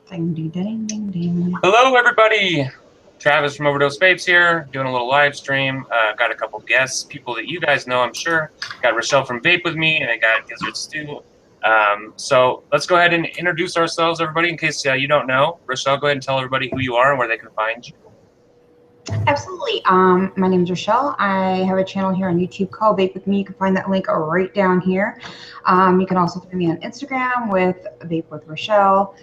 Ding, ding, ding, ding, ding. Hello, everybody. Travis from Overdose Vapes here, doing a little live stream. Got a couple guests, people that you guys know, I'm sure. Got Rochelle from Vape with me, and I got Gizzard Stew. So let's go ahead and introduce ourselves, everybody, in case you don't know. Rochelle, go ahead and tell everybody who you are and where they can find you. Absolutely. My name is Rochelle. I have a channel here on YouTube called Vape with Me. You can find that link right down here. You can also find me on Instagram with Vape with Rochelle.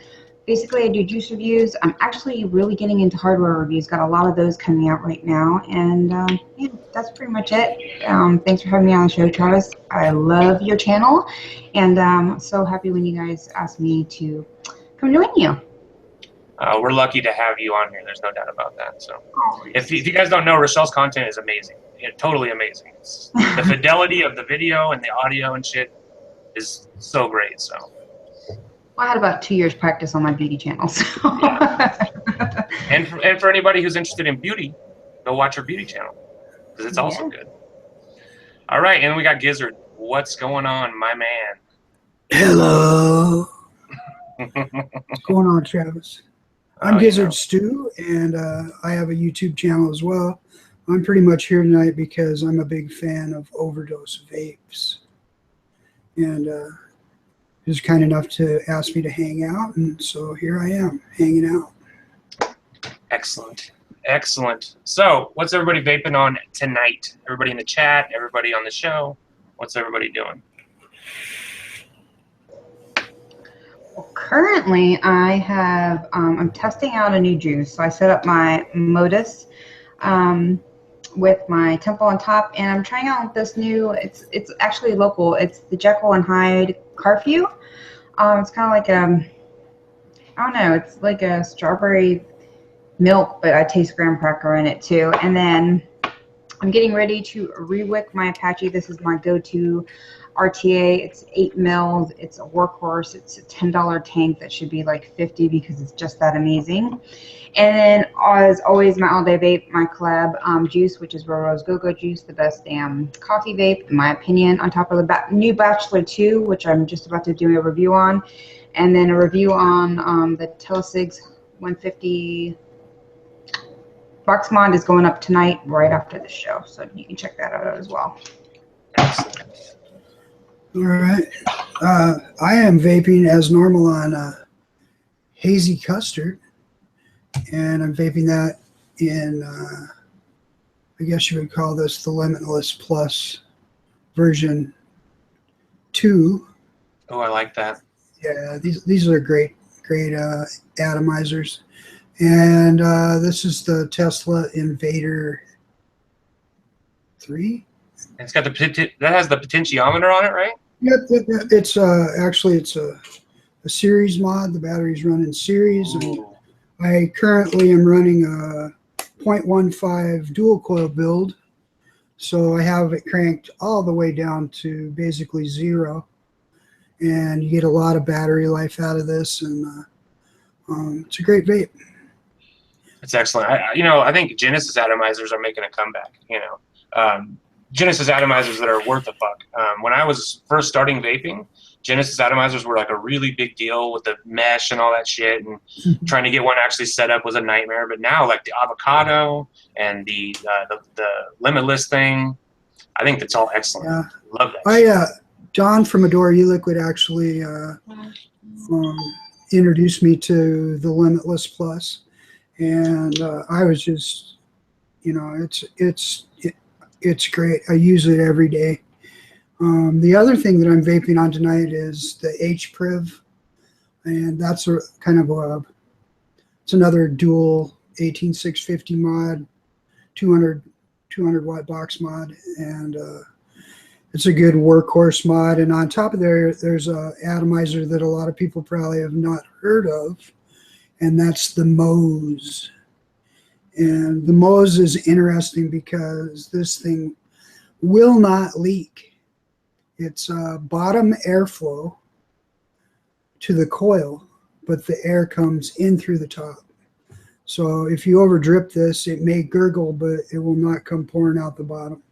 Basically, I do juice reviews. I'm actually really getting into hardware reviews. Got a lot of those coming out right now. And yeah, that's pretty much it. Thanks for having me on the show, Travis. I love your channel. And I'm so happy when you guys asked me to come join you. We're lucky to have you on here. There's no doubt about that. So, if you guys don't know, Rochelle's content is amazing. Totally amazing. The fidelity of the video and the audio and shit is so great. So, I had about 2 years practice on my beauty channel. So. Yeah. and for anybody who's interested in beauty, go watch her beauty channel because it's also good. All right, and we got Gizzard. What's going on, my man? Hello. What's going on, Travis? I'm Gizzard Stew, and I have a YouTube channel as well. I'm pretty much here tonight because I'm a big fan of Overdose Vapes. And he was kind enough to ask me to hang out, and so here I am, hanging out. Excellent. Excellent. So, what's everybody vaping on tonight? Everybody in the chat, everybody on the show, what's everybody doing? Well, currently, I have, I'm testing out a new juice. So I set up my Modus with my temple on top, and I'm trying out this new, it's actually local. It's the Jekyll and Hyde Curfew. It's kind of like I don't know, it's like a strawberry milk, but I taste graham cracker in it too. And then I'm getting ready to re-wick my Apache. This is my go-to RTA. It's 8 mils. It's a workhorse. It's a $10 tank that should be like 50 because it's just that amazing. And then, as always, my all-day vape, my collab juice, which is Roro's Go-Go Juice, the best damn coffee vape, in my opinion, on top of the new Bachelor 2, which I'm just about to do a review on, and then a review on the Telesigs 150 Box Mod is going up tonight right after the show, so you can check that out as well. Excellent. All right. I am vaping as normal on Hazy Custard. And I'm vaping that in, I guess you would call this the Limitless Plus version 2. Oh, I like that. Yeah, these are great atomizers. And this is the Tesla Invader 3. It's got that has the potentiometer on it, right? Yep. It's actually it's a series mod. The batteries run in series. And I currently am running a 0.15 dual coil build, so I have it cranked all the way down to basically 0, and you get a lot of battery life out of this, and it's a great vape. It's excellent. I think Genesis atomizers are making a comeback. Genesis atomizers that are worth a fuck. When I was first starting vaping, Genesis atomizers were like a really big deal with the mesh and all that shit, and trying to get one actually set up was a nightmare. But now, like the avocado and the Limitless thing, I think that's all excellent. Yeah. Love that. Don from Adore E-Liquid actually introduced me to the Limitless Plus, and I was just, it's great. I use it every day. The other thing that I'm vaping on tonight is the HPriv, and that's it's another dual 18650 mod, 200 watt box mod, and it's a good workhorse mod. And on top of there's a atomizer that a lot of people probably have not heard of, and that's the Mose. And the Mose is interesting because this thing will not leak. It's bottom airflow to the coil, but the air comes in through the top. So if you over drip this, it may gurgle, but it will not come pouring out the bottom.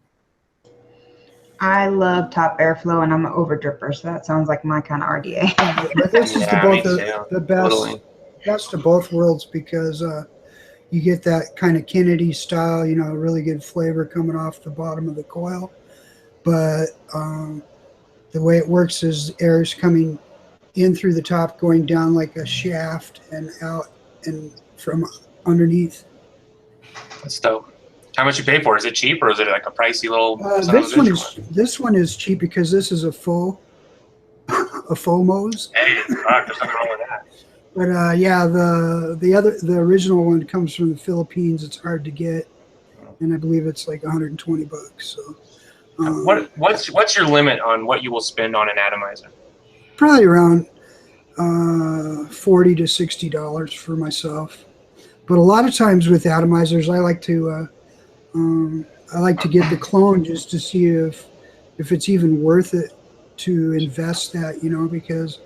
I love top airflow, and I'm an over dripper, so that sounds like my kind of RDA. But this is the best best of both worlds because you get that kind of Kennedy style, really good flavor coming off the bottom of the coil. But the way it works is air is coming in through the top, going down like a shaft and out and from underneath. That's dope. How much you pay for it? Is it cheap or is it like a pricey little? This one is cheap because this is a faux Mose. Hey, fuck, there's nothing wrong with that. But yeah, the original one comes from the Philippines. It's hard to get, and I believe it's like $120. So, what's your limit on what you will spend on an atomizer? Probably around $40 to $60 for myself. But a lot of times with atomizers, I like to get the clone just to see if it's even worth it to invest that, because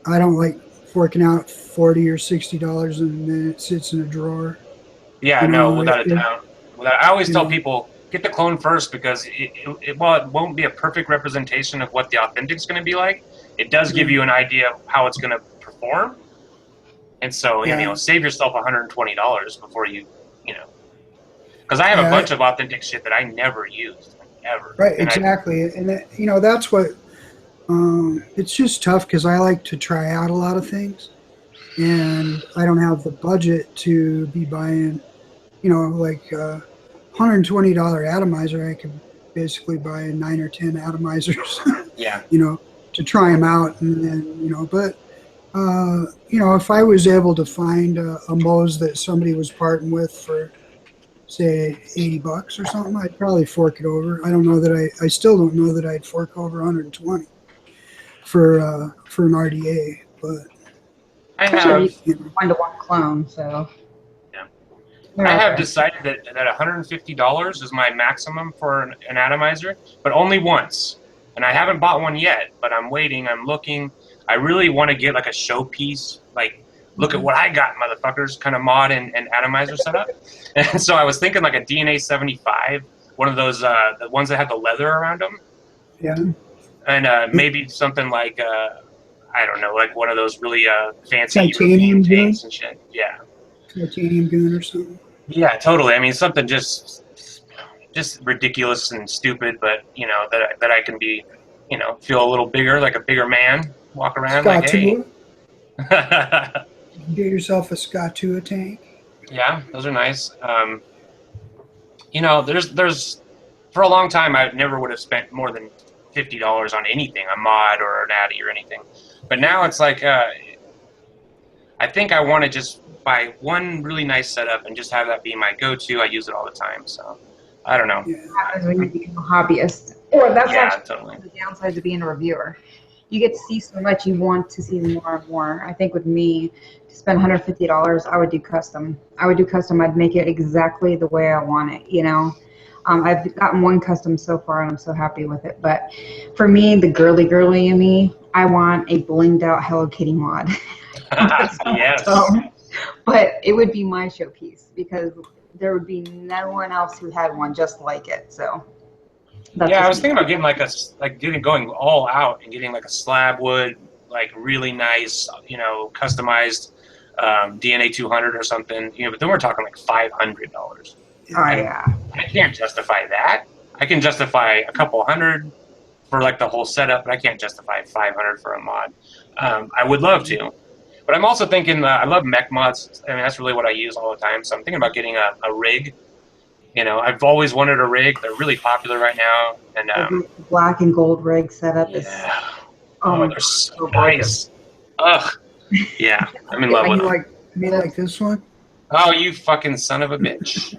I don't like forking out $40 or $60 and then it sits in a drawer. Yeah, without a doubt. I always tell people, get the clone first because while it won't be a perfect representation of what the authentic's going to be like, it does give you an idea of how it's going to perform. And so, save yourself $120 before you because I have a bunch of authentic shit that I never used, ever. Right, exactly. And that's what, it's just tough because I like to try out a lot of things. And I don't have the budget to be buying, like $120 atomizer. I could basically buy 9 or 10 atomizers, yeah. To try them out. And then, but, if I was able to find a Mose that somebody was parting with for, say, $80 or something, I'd probably fork it over. I don't know that I still don't know that I'd fork over 120 for an RDA, but I have one-to-one clone, so yeah. I have decided that $150 is my maximum for an atomizer, but only once. And I haven't bought one yet, but I'm waiting. I'm looking. I really want to get like a showpiece, like look at what I got, motherfuckers, kind of mod and atomizer setup. And so I was thinking like a DNA 75, one of those, the ones that have the leather around them. Yeah. And maybe something like, I don't know, like one of those really fancy titanium tanks and shit. Yeah. Titanium gun or something. Yeah, totally. I mean, something just ridiculous and stupid, but, that I can be, feel a little bigger, like a bigger man, walk around like, hey. Get yourself a Skatua tank. Yeah, those are nice. There's for a long time I never would have spent more than $50 on anything, a mod or an addy or anything. But now it's like I think I want to just buy one really nice setup and just have that be my go-to. I use it all the time, so I don't know. Yeah. That happens when you become a hobbyist. Or that's totally the downside of being a reviewer. You get to see so much, you want to see more and more. I think with me, to spend $150, I would do custom. I'd make it exactly the way I want it, I've gotten one custom so far, and I'm so happy with it. But for me, the girly in me, I want a blinged out Hello Kitty mod. Yes. But it would be my showpiece because there would be no one else who had one just like it. So. I was thinking about getting going all out and getting like a slab wood, like really nice, customized DNA 200 or something. But then we're talking like $500. Oh yeah. I can't justify that. I can justify a couple hundred for like the whole setup, but I can't justify $500 for a mod. I would love to, but I'm also thinking I love mech mods. I mean, that's really what I use all the time. So I'm thinking about getting a rig. I've always wanted a rig. They're really popular right now. And black and gold rig setup is they're so nice. Ugh. Yeah, I'm in love with them. Like this one? Oh, you fucking son of a bitch.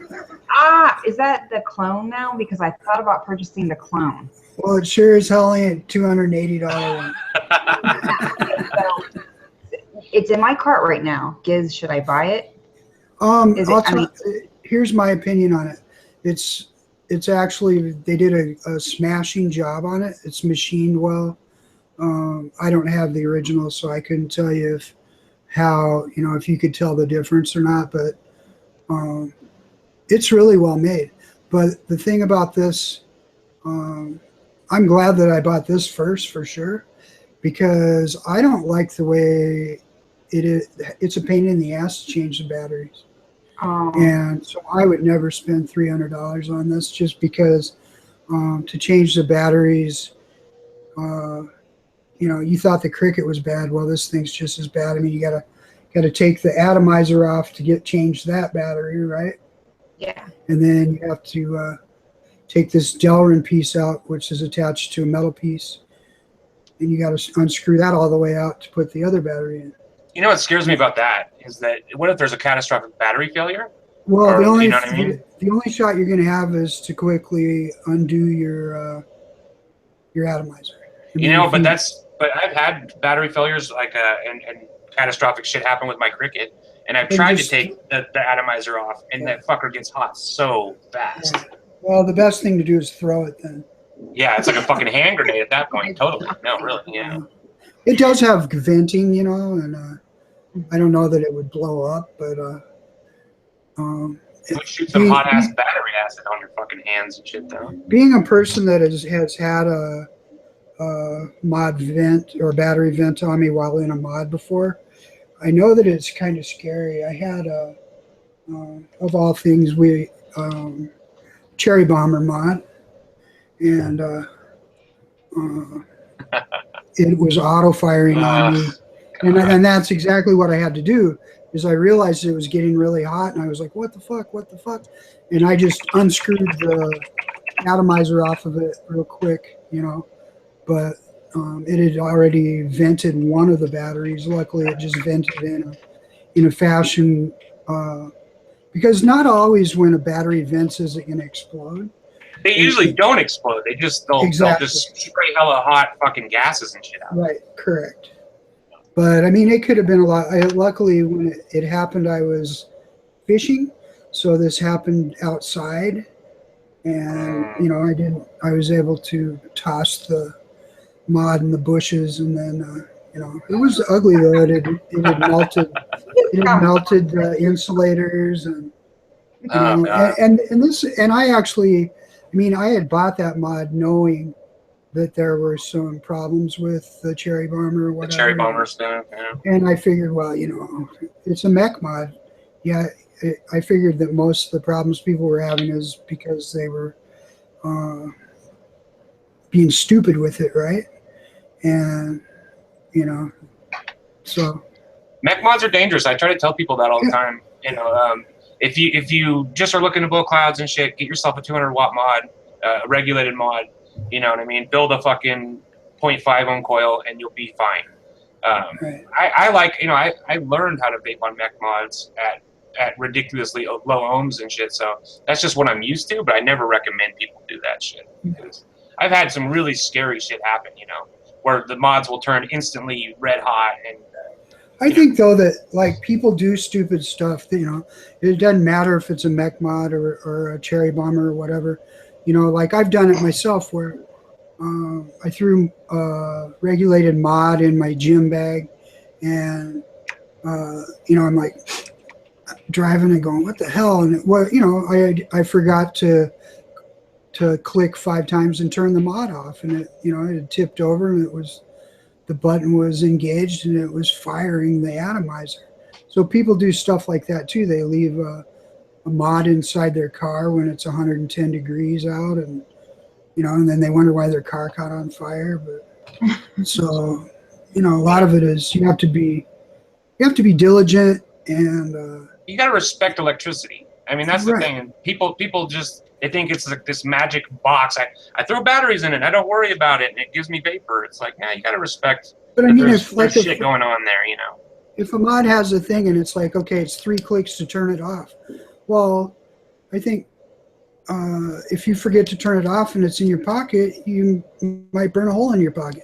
Is that the clone now? Because I thought about purchasing the clone. Well, it sure as hell ain't a $280 one. It's in my cart right now. Gizz, should I buy it? Here's my opinion on it. It's actually, they did a smashing job on it. It's machined well. I don't have the original, so I couldn't tell you if you could tell the difference or not, but it's really well made. But the thing about this, I'm glad that I bought this first for sure, because I don't like the way it's a pain in the ass to change the batteries. Oh. And so I would never spend $300 on this, just because to change the batteries, you thought the Cricket was bad. Well, this thing's just as bad. I mean, you gotta take the atomizer off to change that battery, right? Yeah. And then you have to take this Delrin piece out, which is attached to a metal piece, and you got to unscrew that all the way out to put the other battery in. You know what scares me about that is that what if there's a catastrophic battery failure? Well, Or, the only you know what I mean? the only shot you're going to have is to quickly undo your atomizer. I mean, But I've had battery failures and catastrophic shit happen with my Cricket, and I've Then tried just- to take the atomizer off, and that fucker gets hot so fast. Yeah. Well, the best thing to do is throw it then. Yeah, it's like a fucking hand grenade at that point. Totally. No, really. Yeah. It does have venting, and I don't know that it would blow up, but It would shoot some hot ass battery acid on your fucking hands and shit, though. being a person that has had a mod vent or battery vent on me while in a mod before, I know that it's kind of scary. I had of all things, Cherry Bomber mod, and it was auto firing on me, and that's exactly what I had to do. Is I realized it was getting really hot, and I was like, "What the fuck? What the fuck?" And I just unscrewed the atomizer off of it real quick, but it had already vented one of the batteries. Luckily, it just vented in a fashion, because not always when a battery vents is it going to explode. They usually don't explode. They'll just spray hella hot fucking gases and shit out. Right, correct. But I mean, it could have been a lot. Luckily, when it happened, I was fishing, so this happened outside, and I was able to toss the mod in the bushes, and then it was ugly though. It had melted. It had melted the insulators, and and I actually, I had bought that mod knowing that there were some problems with the Cherry Bomber or whatever. The Cherry Bomber stuff, yeah. And I figured, well, it's a mech mod. Yeah, I figured that most of the problems people were having is because they were being stupid with it, right? And, so. Mech mods are dangerous. I try to tell people that all the time. If you just are looking to blow clouds and shit, get yourself a 200-watt mod, a regulated mod. You know what I mean? Build a fucking 0.5 ohm coil and you'll be fine. Right. I learned how to vape on mech mods at ridiculously low ohms and shit. So that's just what I'm used to, but I never recommend people do that shit. Because I've had some really scary shit happen, where the mods will turn instantly red hot. And I think though that people do stupid stuff. It doesn't matter if it's a mech mod or a Cherry Bomber or whatever. I've done it myself where I threw a regulated mod in my gym bag, and I'm like driving and going, "What the hell?" And I forgot to click 5 times and turn the mod off, and it had tipped over, and the button was engaged, and it was firing the atomizer. So people do stuff like that too. They leave a mod inside their car when it's 110 degrees out, and and then they wonder why their car caught on fire. But so a lot of it is you have to be diligent, and you got to respect electricity. I mean, that's the thing. And people just they think it's like this magic box. I throw batteries in it. I don't worry about it, and it gives me vapor. It's like, you got to respect. But I mean, there's shit going on there, If a mod has a thing and it's like, okay, it's 3 clicks to turn it off. Well, I think if you forget to turn it off and it's in your pocket, you might burn a hole in your pocket.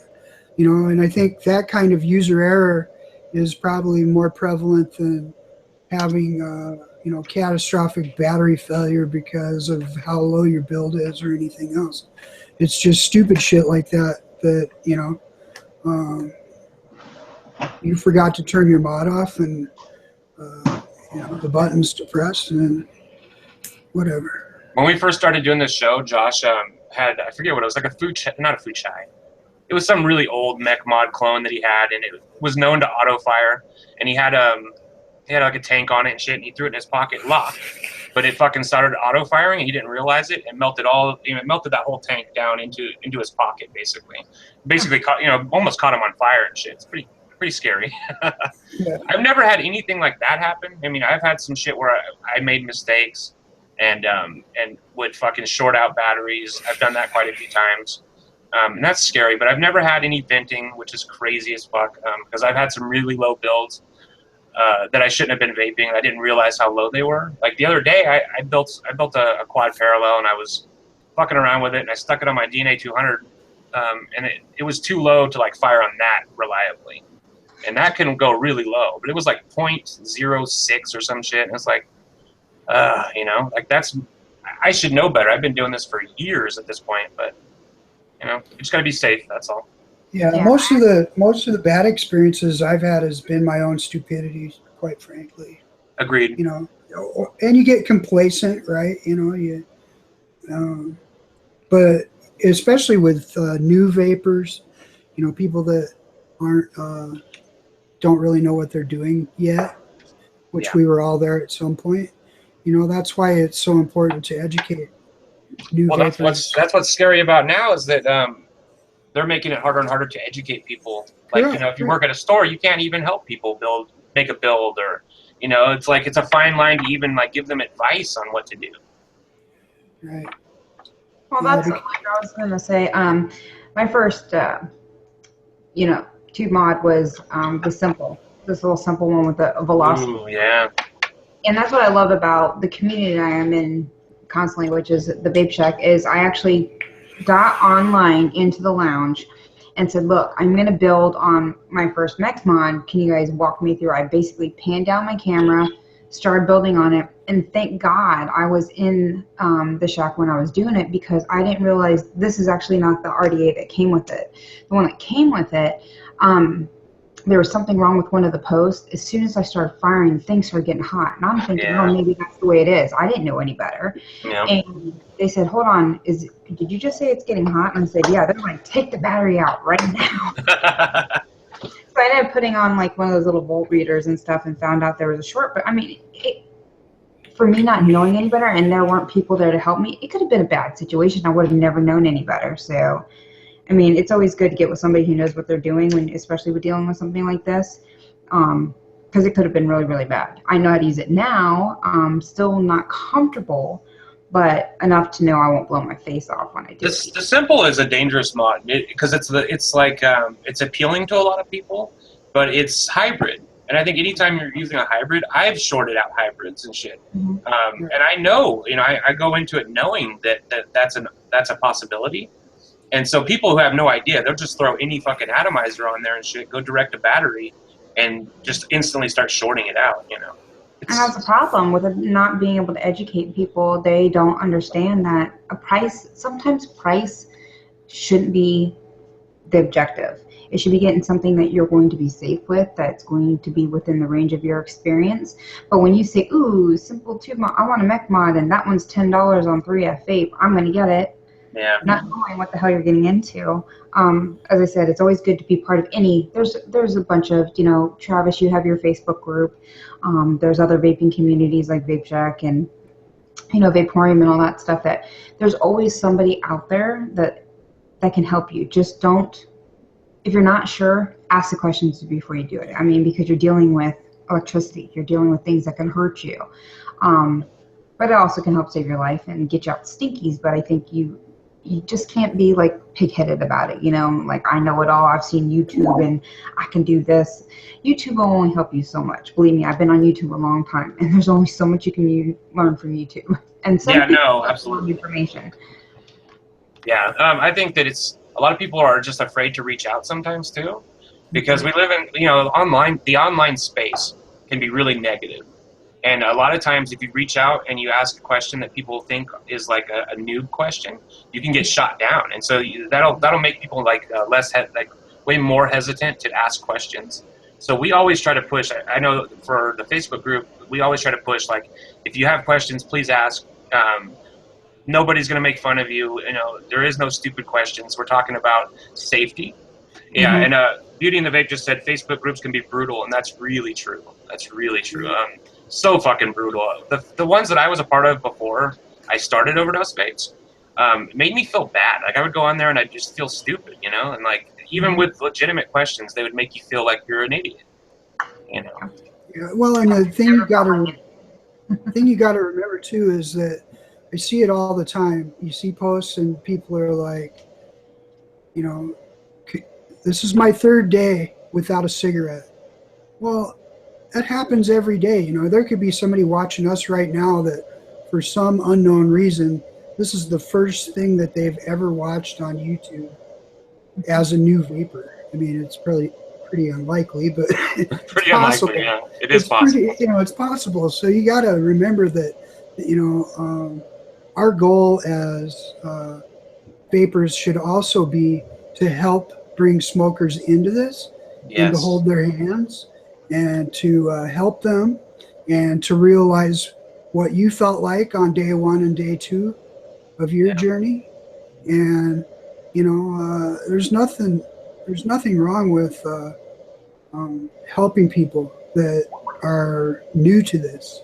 And I think that kind of user error is probably more prevalent than having catastrophic battery failure because of how low your build is or anything else. It's just stupid shit like that you forgot to turn your mod off, and the button's depressed, and whatever. When we first started doing this show, Josh had, I forget what it was, like not a food chai. it was some really old mech mod clone that he had, and it was known to auto fire. And he had like a tank on it and shit, and he threw it in his pocket, locked. But it fucking started auto firing, and he didn't realize it, and melted that whole tank down into his pocket, basically caught, almost caught him on fire and shit. It's pretty scary. Yeah. I've never had anything like that happen. I mean, I've had some shit where I made mistakes and would fucking short out batteries. I've done that quite a few times. And that's scary, but I've never had any venting, which is crazy as fuck, because I've had some really low builds that I shouldn't have been vaping, and I didn't realize how low they were. Like the other day, I built a quad parallel, and I was fucking around with it, and I stuck it on my DNA 200, and it was too low to like fire on that reliably. And that can go really low, but it was like 0.06 or some shit, and it's like, like I should know better. I've been doing this for years at this point, but you just gotta be safe. That's all. Yeah, most of the bad experiences I've had has been my own stupidity, quite frankly. Agreed. And you get complacent, right? But especially with new vapors, people that don't really know what they're doing yet, which we were all there at some point. That's why it's so important to educate new vapors. That's what's scary about now is that they're making it harder and harder to educate people. Like, if you work at a store, you can't even help people make a build, or, it's like it's a fine line to even like give them advice on what to do. Right. Well, that's like I was going to say. My first, tube mod was this little simple one with a velocity. Ooh, yeah. And that's what I love about the community I am in constantly, which is the Vape Shack, is I actually got online into the lounge and said, look, I'm going to build on my first mech mod. Can you guys walk me through? I basically panned down my camera, started building on it, and thank God I was in the shack when I was doing it, because I didn't realize this is actually not the RDA that came with it. The one that came with it, there was something wrong with one of the posts. As soon as I started firing, things started getting hot. And I'm thinking, oh, maybe that's the way it is. I didn't know any better. Yeah. And they said, hold on, did you just say it's getting hot? And I said, yeah. They're like, take the battery out right now. So I ended up putting on like one of those little volt readers and stuff and found out there was a short. But I mean, for me not knowing any better, and there weren't people there to help me, it could have been a bad situation. I would have never known any better. So I mean, it's always good to get with somebody who knows what they're doing, especially with dealing with something like this, because it could have been really, really bad. I know how to use it now. Still not comfortable, but enough to know I won't blow my face off when I do it. The simple is a dangerous mod because it's appealing to a lot of people, but it's hybrid. And I think anytime you're using a hybrid, I've shorted out hybrids and shit. Mm-hmm. And I know, I go into it knowing that's a possibility. And so people who have no idea, they'll just throw any fucking atomizer on there and shit, go direct to battery, and just instantly start shorting it out, And that's the problem with not being able to educate people. They don't understand that sometimes price shouldn't be the objective. It should be getting something that you're going to be safe with, that's going to be within the range of your experience. But when you say, ooh, simple tube mod, I want a mech mod, and that one's $10 on 3F Vape, I'm going to get it. Yeah. Not knowing what the hell you're getting into. As I said, it's always good to be part of there's a bunch of, Travis, you have your Facebook group. There's other vaping communities like Vape Shack and, Vaporium and all that stuff, that there's always somebody out there that can help you. Just don't, if you're not sure, ask the questions before you do it. I mean, because you're dealing with electricity, you're dealing with things that can hurt you. But it also can help save your life and get you out the stinkies. But I think you just can't be like pig-headed about it, like I know it all. I've seen YouTube and I can do this. YouTube will only help you so much. Believe me, I've been on YouTube a long time, and there's only so much you can learn from YouTube. And some absolutely information. Yeah, I think that a lot of people are just afraid to reach out sometimes too, because we live in the online space can be really negative. And a lot of times, if you reach out and you ask a question that people think is like a noob question, you can get shot down. And so that'll make people way more hesitant to ask questions. So we always try to push. I know for the Facebook group, we always try to push, like, if you have questions, please ask. Nobody's going to make fun of you. You know, there is no stupid questions. We're talking about safety. Yeah, Mhm. and Beauty and the Vape just said Facebook groups can be brutal, and that's really true. That's really true. So fucking brutal. The ones that I was a part of before I started Overdose Vapes made me feel bad. Like I would go on there and I'd just feel stupid, you know. And like even with legitimate questions, they would make you feel like you're an idiot, you know. Yeah, well, and the thing you got to remember too is that I see it all the time. You see posts and people are like, you know, this is my third day without a cigarette. Well, that happens every day. You know, there could be somebody watching us right now that for some unknown reason, this is the first thing that they've ever watched on YouTube as a new vapor. I mean, it's probably pretty unlikely, but it's Pretty possible. unlikely, yeah. It is possible. Pretty, it's possible. So you got to remember that, our goal as vapors should also be to help bring smokers into this and to hold their hands and to help them and to realize what you felt like on day 1 and day 2 of your journey. And there's nothing wrong with helping people that are new to this.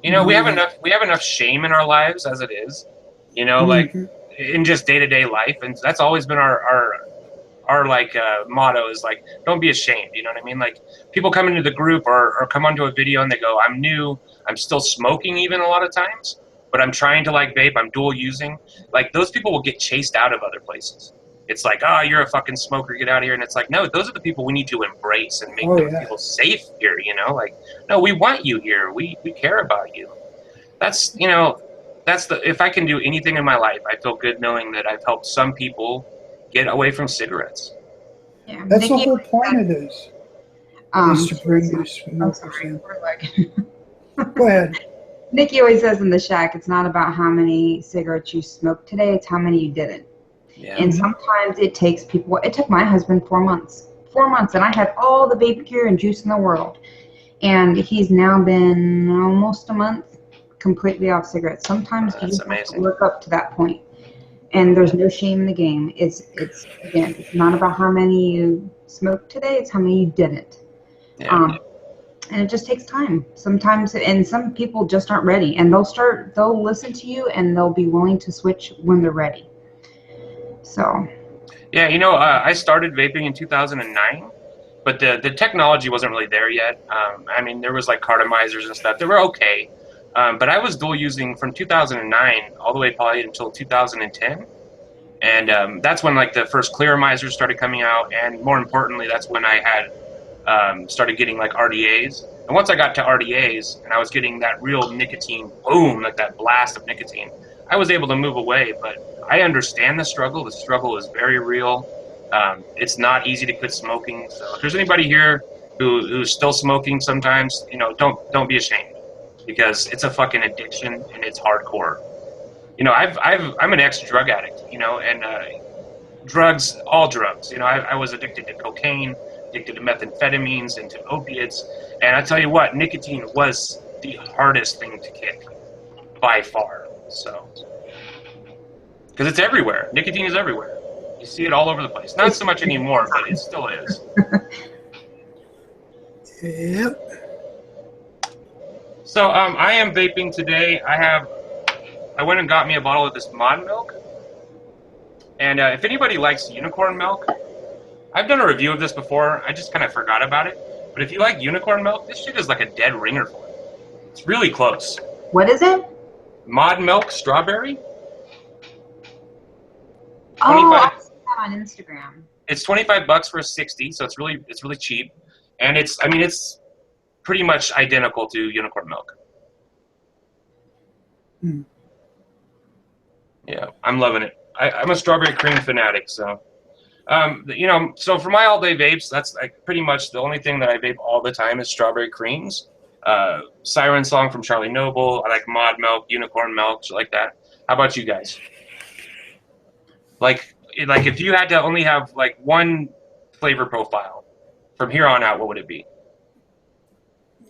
You know, we have enough shame in our lives as it is, you know, like in just day-to-day life, and that's always been our like motto is like, don't be ashamed. You know what I mean? Like people come into the group or come onto a video and they go, I'm new, I'm still smoking even a lot of times, but I'm trying to like vape, I'm dual using. Like those people will get chased out of other places. It's like, oh, you're a fucking smoker, get out of here. And it's like, no, those are the people we need to embrace and make them feel safe here, you know? Like, no, we want you here. We care about you. That's, you know, if I can do anything in my life, I feel good knowing that I've helped some people get away from cigarettes. Yeah, that's the whole point of this. Is to bring new smokers in. Go ahead. Nikki always says in the shack, it's not about how many cigarettes you smoked today, it's how many you didn't. Yeah. And sometimes it takes people, it took my husband 4 months. 4 months, and I had all the vape gear and juice in the world. And he's now been almost a month completely off cigarettes. Sometimes you just have to work up to that point. And there's no shame in the game. It's again, it's not about how many you smoked today, it's how many you didn't. Yeah. And it just takes time sometimes, and some people just aren't ready, and they'll listen to you and they'll be willing to switch when they're ready. So yeah, you know, I started vaping in 2009, but the technology wasn't really there yet. I mean, there was like cartomizers and stuff. They were okay, but I was dual using from 2009 all the way probably until 2010. And that's when like the first clearomizers started coming out, and more importantly, that's when I had started getting like RDAs. And once I got to RDAs and I was getting that real nicotine boom, like that blast of nicotine, I was able to move away. But I understand the struggle. The struggle is very real. It's not easy to quit smoking. So if there's anybody here who's still smoking sometimes, you know, don't be ashamed, because it's a fucking addiction and it's hardcore. You know, I'm an ex-drug addict, you know, and drugs, all drugs. You know, I was addicted to cocaine, addicted to methamphetamines and to opiates. And I tell you what, nicotine was the hardest thing to kick by far. So, because it's everywhere. Nicotine is everywhere. You see it all over the place. Not so much anymore, but it still is. Yep. So I am vaping today. I went and got me a bottle of this mod milk. And if anybody likes unicorn milk, I've done a review of this before. I just kind of forgot about it. But if you like unicorn milk, this shit is like a dead ringer for it. It's really close. What is it? Mod milk strawberry. Oh, I saw that on Instagram. It's $25 for a 60, so it's really cheap, and it's pretty much identical to unicorn milk. Yeah, I'm loving it. I'm a strawberry cream fanatic, so you know. So for my all-day vapes, that's like pretty much the only thing that I vape all the time is strawberry creams. Siren Song from Charlie Noble. I like mod milk, unicorn milk, shit like that. How about you guys? Like if you had to only have like one flavor profile from here on out, what would it be?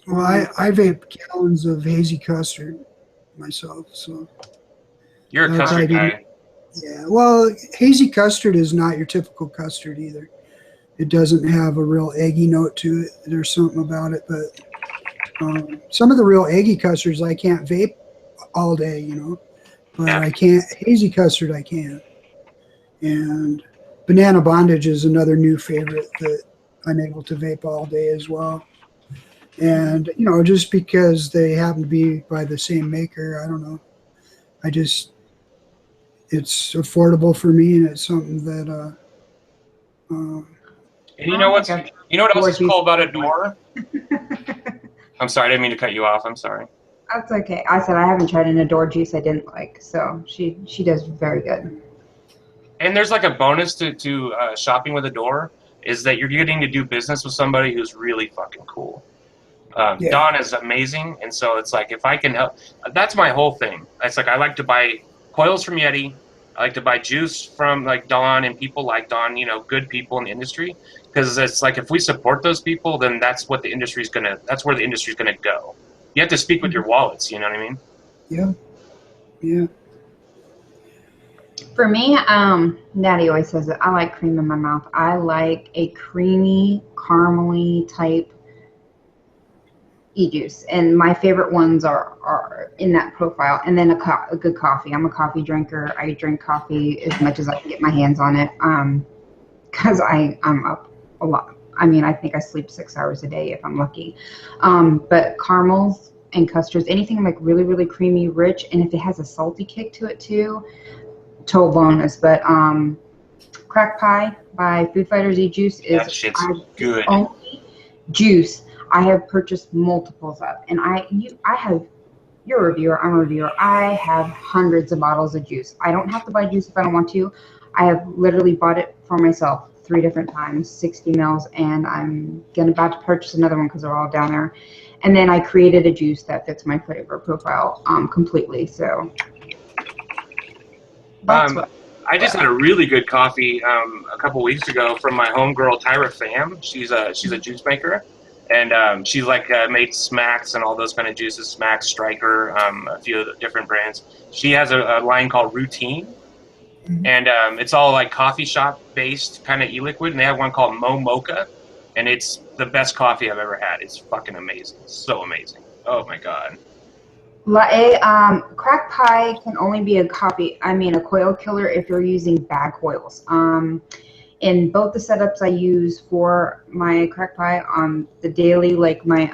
Well, I vape gallons of hazy custard myself, so You're a That'll custard probably be- guy. Yeah, well, hazy custard is not your typical custard either. It doesn't have a real eggy note to it. There's something about it, but some of the real eggy custards I can't vape all day, but Yeah. I can't hazy custard. I can, and banana bondage is another new favorite that I'm able to vape all day as well. And just because they happen to be by the same maker, I don't know. I just it's affordable for me, and it's something that uh, And you know what else is Door cool about a juice. door? I'm sorry, I didn't mean to cut you off. I'm sorry. That's okay. I said I haven't tried an Adore juice I didn't like, so she does very good. And there's like a bonus to shopping with a door is that you're getting to do business with somebody who's really fucking cool. Yeah. Don is amazing, and so it's like if I can help, that's my whole thing. It's like I like to buy coils from Yeti. I like to buy juice from like Don and people like Don, good people in the industry. Because it's like if we support those people, then that's what the industry's gonna. That's where the industry's gonna go. You have to speak with your wallets. You know what I mean? Yeah. Yeah. For me, Daddy always says that I like cream in my mouth. I like a creamy, caramely type e-juice, and my favorite ones are in that profile. And then a good coffee. I'm a coffee drinker. I drink coffee as much as I can get my hands on it, because I'm up a lot. I mean, I think I sleep 6 hours a day if I'm lucky. But caramels and custards, anything like really, really creamy, rich, and if it has a salty kick to it too, total bonus. But Crack Pie by Food Fighters e-juice is That shit's good. the only juice I have purchased multiples of, and I have. You're a reviewer. I'm a reviewer. I have hundreds of bottles of juice. I don't have to buy juice if I don't want to. I have literally bought it for myself 3 different times, 60 mils, and I'm about to purchase another one because they're all down there. And then I created a juice that fits my flavor profile completely. So that's what. I just had a really good coffee a couple weeks ago from my homegirl Tyra Pham. She's a juice maker, and she's like made Smacks and all those kind of juices. Smacks, Striker, a few of the different brands. She has a line called Routine, and it's all like coffee shop based kind of e-liquid. And they have one called Mo Mocha, and it's the best coffee I've ever had. It's fucking amazing. It's so amazing. Oh my god. Crack Pie can only be a coil killer if you're using bad coils. In both the setups I use for my Crack Pie on the daily, like my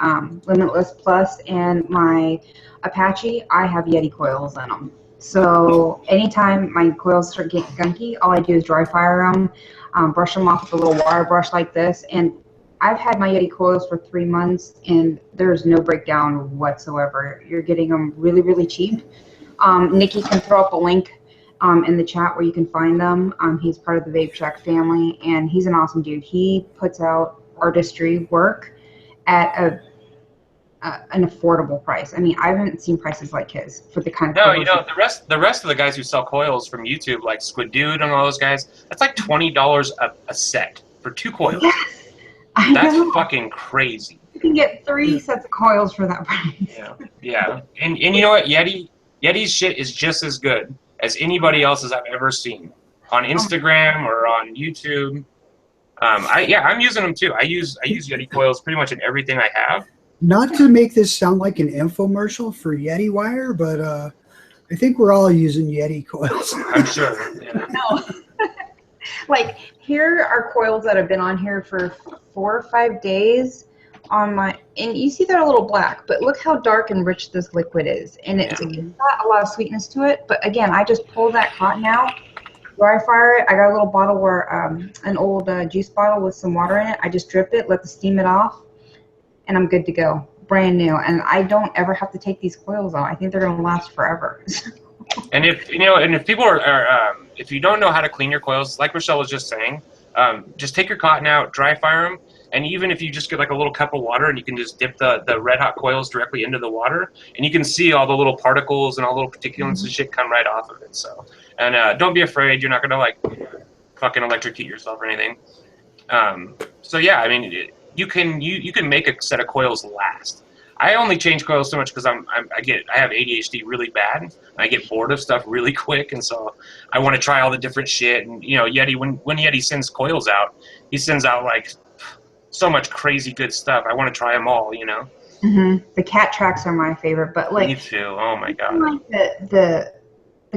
Limitless Plus and my Apache, I have Yeti coils in them. So anytime my coils start getting gunky, all I do is dry fire them, brush them off with a little wire brush like this, and I've had my Yeti coils for 3 months, and there's no breakdown whatsoever. You're getting them really, really cheap. Nikki can throw up a link in the chat where you can find them. He's part of the Vape Shack family, and he's an awesome dude. He puts out artistry work at an affordable price. I mean, I haven't seen prices like his for the kind of coils. No, the rest of the guys who sell coils from YouTube, like Squid Dude and all those guys, that's like $20 a set for 2 coils. Yes, That's fucking crazy. You can get 3 sets of coils for that price. Yeah. And you know what? Yeti's shit is just as good as anybody else's I've ever seen on Instagram or on YouTube. I'm using them too. I use Yeti coils pretty much in everything I have. Not to make this sound like an infomercial for Yeti wire, but I think we're all using Yeti coils. I'm sure. Yeah. No. Like, here are coils that have been on here for 4 or 5 days and you see they're a little black, but look how dark and rich this liquid is. And it's got a lot of sweetness to it. But again, I just pull that cotton out, dry fire it. I got a little bottle where, an old juice bottle with some water in it. I just drip it, let the steam it off, and I'm good to go. Brand new. And I don't ever have to take these coils out. I think they're going to last forever. And if people are if you don't know how to clean your coils, like Rochelle was just saying, just take your cotton out, dry fire them, and even if you just get like a little cup of water and you can just dip the red hot coils directly into the water, and you can see all the little particles and all the little particulates and shit come right off of it. So, and don't be afraid, you're not gonna like fucking electrocute yourself or anything. So yeah, I mean, you can make a set of coils last. I only change coils so much because I have ADHD really bad. I get bored of stuff really quick, and so I want to try all the different shit. And Yeti, when Yeti sends coils out, he sends out like so much crazy good stuff. I want to try them all. The cat tracks are my favorite, but like Me too. Oh my god. like the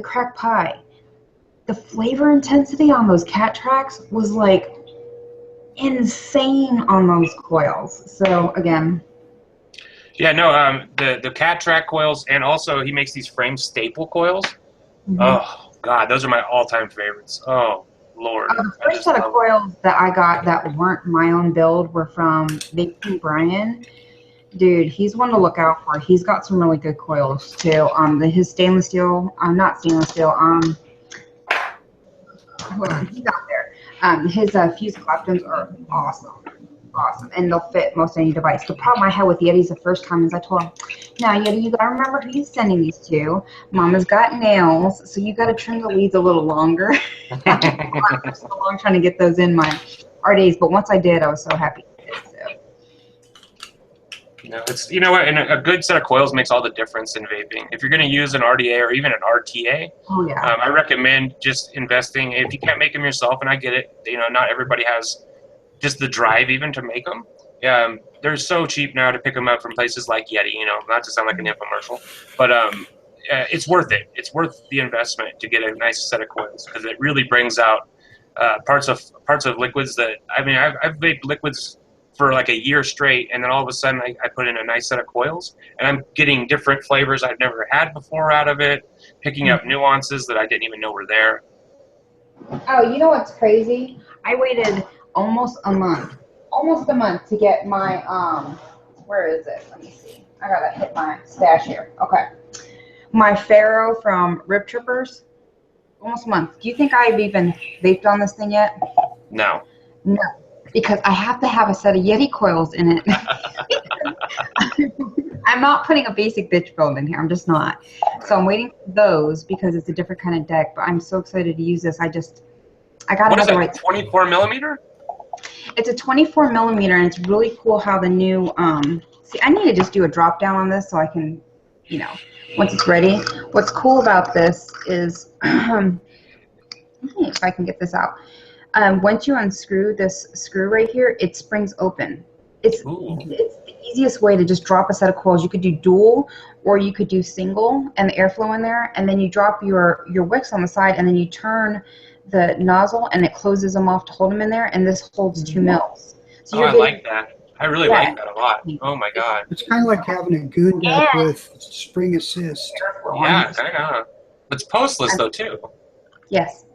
crack pie, the flavor intensity on those cat tracks was like insane on those coils. So again. Yeah, no, the cat track coils, and also he makes these frame staple coils. Oh god, those are my all-time favorites. Oh Lord. The first set of coils that I got that weren't my own build were from Vaping Brian. Dude, he's one to look out for. He's got some really good coils too. His stainless steel, not stainless steel. Hold on, he's out there. His fuse Claptons are awesome, and they'll fit most any device. The problem I had with Yetis the first time is I told him, "Now Yeti, you gotta remember who you're sending these to. Mama's got nails, so you gotta trim the leads a little longer." I'm so long trying to get those in my RDAs, but once I did, I was so happy. It's what, and a good set of coils makes all the difference in vaping. If you're going to use an RDA or even an RTA, I recommend just investing. If you can't make them yourself, and I get it, not everybody has just the drive even to make them. They're so cheap now to pick them up from places like Yeti. Not to sound like an infomercial, but it's worth it. It's worth the investment to get a nice set of coils because it really brings out parts of liquids that I've vaped liquids for like a year straight, and then all of a sudden I put in a nice set of coils, and I'm getting different flavors I've never had before out of it, picking up nuances that I didn't even know were there. Oh, you know what's crazy? I waited almost a month to get my, where is it? Let me see. I gotta hit my stash here. Okay. My Pharaoh from Rip Trippers, almost a month. Do you think I've even vaped on this thing yet? No. No. Because I have to have a set of Yeti coils in it. I'm not putting a basic bitch build in here. I'm just not. So I'm waiting for those because it's a different kind of deck. But I'm so excited to use this. I got what is another it? 24 millimeter? It's a 24 millimeter, and it's really cool how the new. See, I need to just do a drop down on this so I can, once it's ready. What's cool about this is, let me see if I can get this out. Once you unscrew this screw right here, it springs open. It's the easiest way to just drop a set of coils. You could do dual, or you could do single, and the airflow in there, and then you drop your wicks on the side, and then you turn the nozzle, and it closes them off to hold them in there, and this holds 2 mils. So I like that. I really like that a lot. Oh my god. It's kind of like having a goon deck with spring assist. Yeah, kind of. It's postless though too. Yes.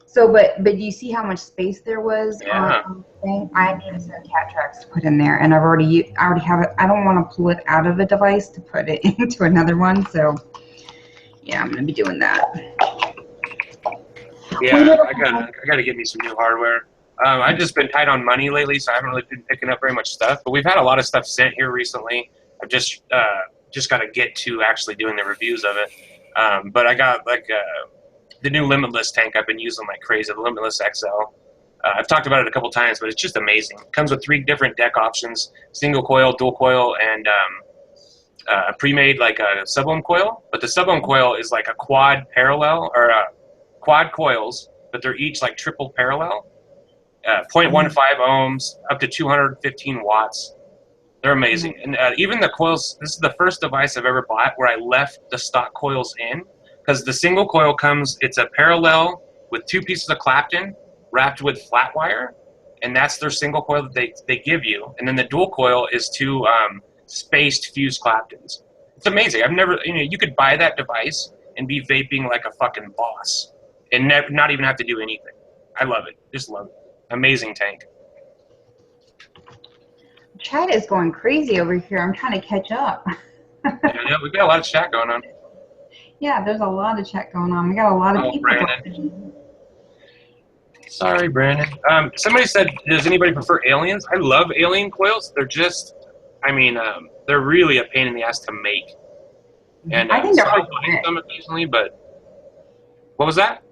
So, but do you see how much space there was on the thing? I need a set of cat tracks to put in there, and I already have it. I don't want to pull it out of the device to put it into another one. So, yeah, I'm gonna be doing that. Yeah, I gotta get me some new hardware. I've just been tight on money lately, so I haven't really been picking up very much stuff. But we've had a lot of stuff sent here recently. I've just got to get to actually doing the reviews of it. But I got the new Limitless tank I've been using like crazy, the Limitless XL. I've talked about it a couple times, but it's just amazing. It comes with 3 different deck options: single coil, dual coil, and a pre-made like a sub-ohm coil. But the sub-ohm coil is like a quad parallel, or quad coils, but they're each like triple parallel. 0.15 ohms, up to 215 watts. They're amazing. And even the coils, this is the first device I've ever bought where I left the stock coils in, because the single coil comes, it's a parallel with 2 pieces of Clapton wrapped with flat wire, and that's their single coil that they give you. And then the dual coil is 2 spaced fused Claptons. It's amazing. I've never, you could buy that device and be vaping like a fucking boss and not even have to do anything. I love it. Just love it. Amazing tank. Chat is going crazy over here. I'm trying to catch up. Yeah, we've got a lot of chat going on. Yeah, there's a lot of chat going on. We got a lot of people. Brandon. Sorry, Brandon. Somebody said, does anybody prefer aliens? I love alien coils. They're just, they're really a pain in the ass to make. And I think they're hard to make them occasionally, but what was that?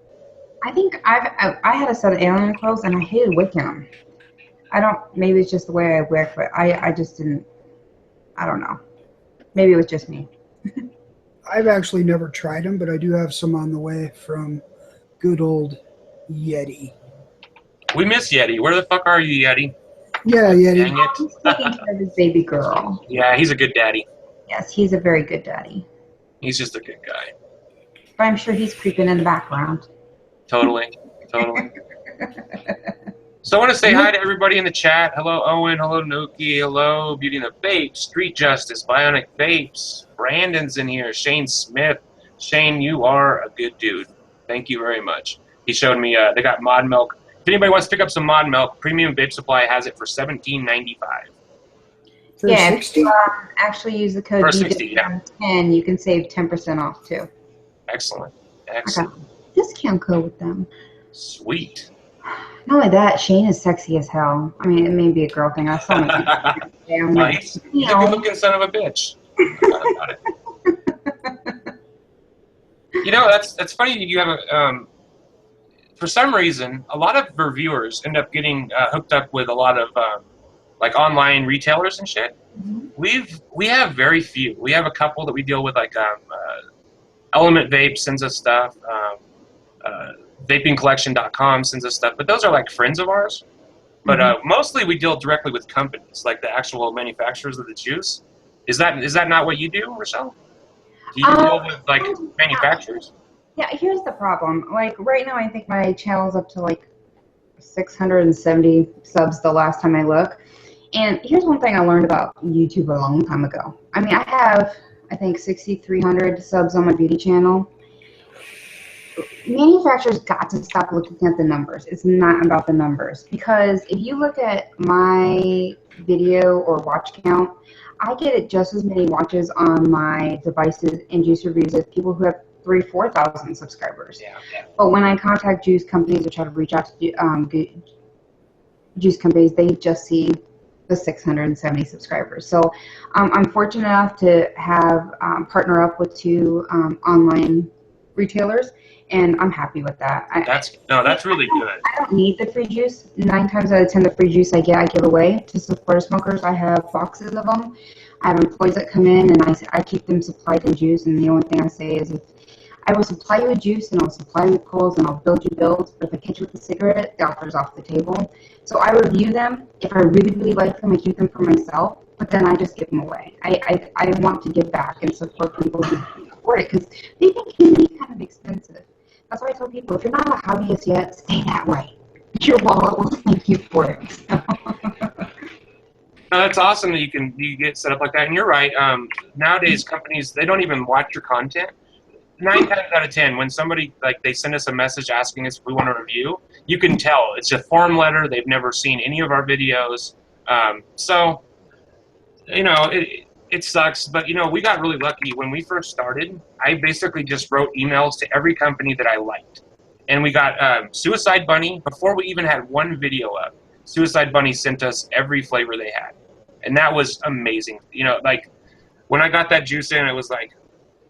I think I had a set of alien coils and I hated wicking them. Maybe it's just the way I wick, but I just didn't, I don't know. Maybe it was just me. I've actually never tried them, but I do have some on the way from good old Yeti. We miss Yeti. Where the fuck are you, Yeti? Yeah, Yeti. Dang it. He's taking care of his baby girl. Yeah, he's a good daddy. Yes, he's a very good daddy. He's just a good guy. But I'm sure he's creeping in the background. Totally. Totally. So I want to say hi to everybody in the chat. Hello, Owen. Hello, Noki. Hello, Beauty and the Vape. Street Justice. Bionic Vapes. Brandon's in here. Shane Smith. Shane, you are a good dude. Thank you very much. He showed me they got Mod Milk. If anybody wants to pick up some Mod Milk, Premium Vape Supply has it for $17.95. For Yeah, 60? if you actually use the code For 60, yeah. 10, you can save 10% off too. Excellent. I got Excellent. a discount code with them. Sweet. Not only that, Shane is sexy as hell. I mean, it may be a girl thing. I saw him. Nice. He's a good-looking son of a bitch. About it. You know, that's funny. You have a for some reason, a lot of reviewers end up getting hooked up with a lot of like online retailers and shit. Mm-hmm. We have very few. We have a couple that we deal with, like Element Vape sends us stuff. VapingCollection.com sends us stuff, but those are like friends of ours. But mostly we deal directly with companies, like the actual manufacturers of the juice. Is that not what you do, Rochelle? Do you deal with like manufacturers? Yeah, here's the problem. Like right now, I think my channel's up to like 670 subs the last time I look. And here's one thing I learned about YouTube a long time ago. I mean, I have, I think, 6,300 subs on my beauty channel. Manufacturers got to stop looking at the numbers. It's not about the numbers. Because if you look at my video or watch count, I get just as many watches on my devices and juice reviews as people who have 3,000-4,000 subscribers. Yeah. But when I contact juice companies or try to reach out to juice companies, they just see the 670 subscribers. So I'm fortunate enough to have partner up with 2 online retailers, and I'm happy with that. That's really good. I don't need the free juice. 9 times out of 10, the free juice I give away to supporter smokers. I have boxes of them. I have employees that come in, and I keep them supplied with juice. And the only thing I say is, if I will supply you with juice, and I'll supply you with coals, and I'll build you builds. But if I catch you with a cigarette, the offer's off the table. So I review them. If I really, really like them, I keep them for myself. But then I just give them away. I want to give back and support people who can afford it, because vaping can be kind of expensive. That's why I tell people, if you're not a hobbyist yet, stay that way. Your wallet will thank you for it. So. No, that's awesome that you get set up like that. And you're right. Nowadays, companies, they don't even watch your content. 9 times out of 10, when somebody, like, they send us a message asking us if we want to review, you can tell. It's a form letter. They've never seen any of our videos. So, you know, it sucks. But, you know, we got really lucky. When we first started, I basically just wrote emails to every company that I liked. And we got Suicide Bunny. Before we even had one video up, Suicide Bunny sent us every flavor they had. And that was amazing. You know, like, when I got that juice in, it was like,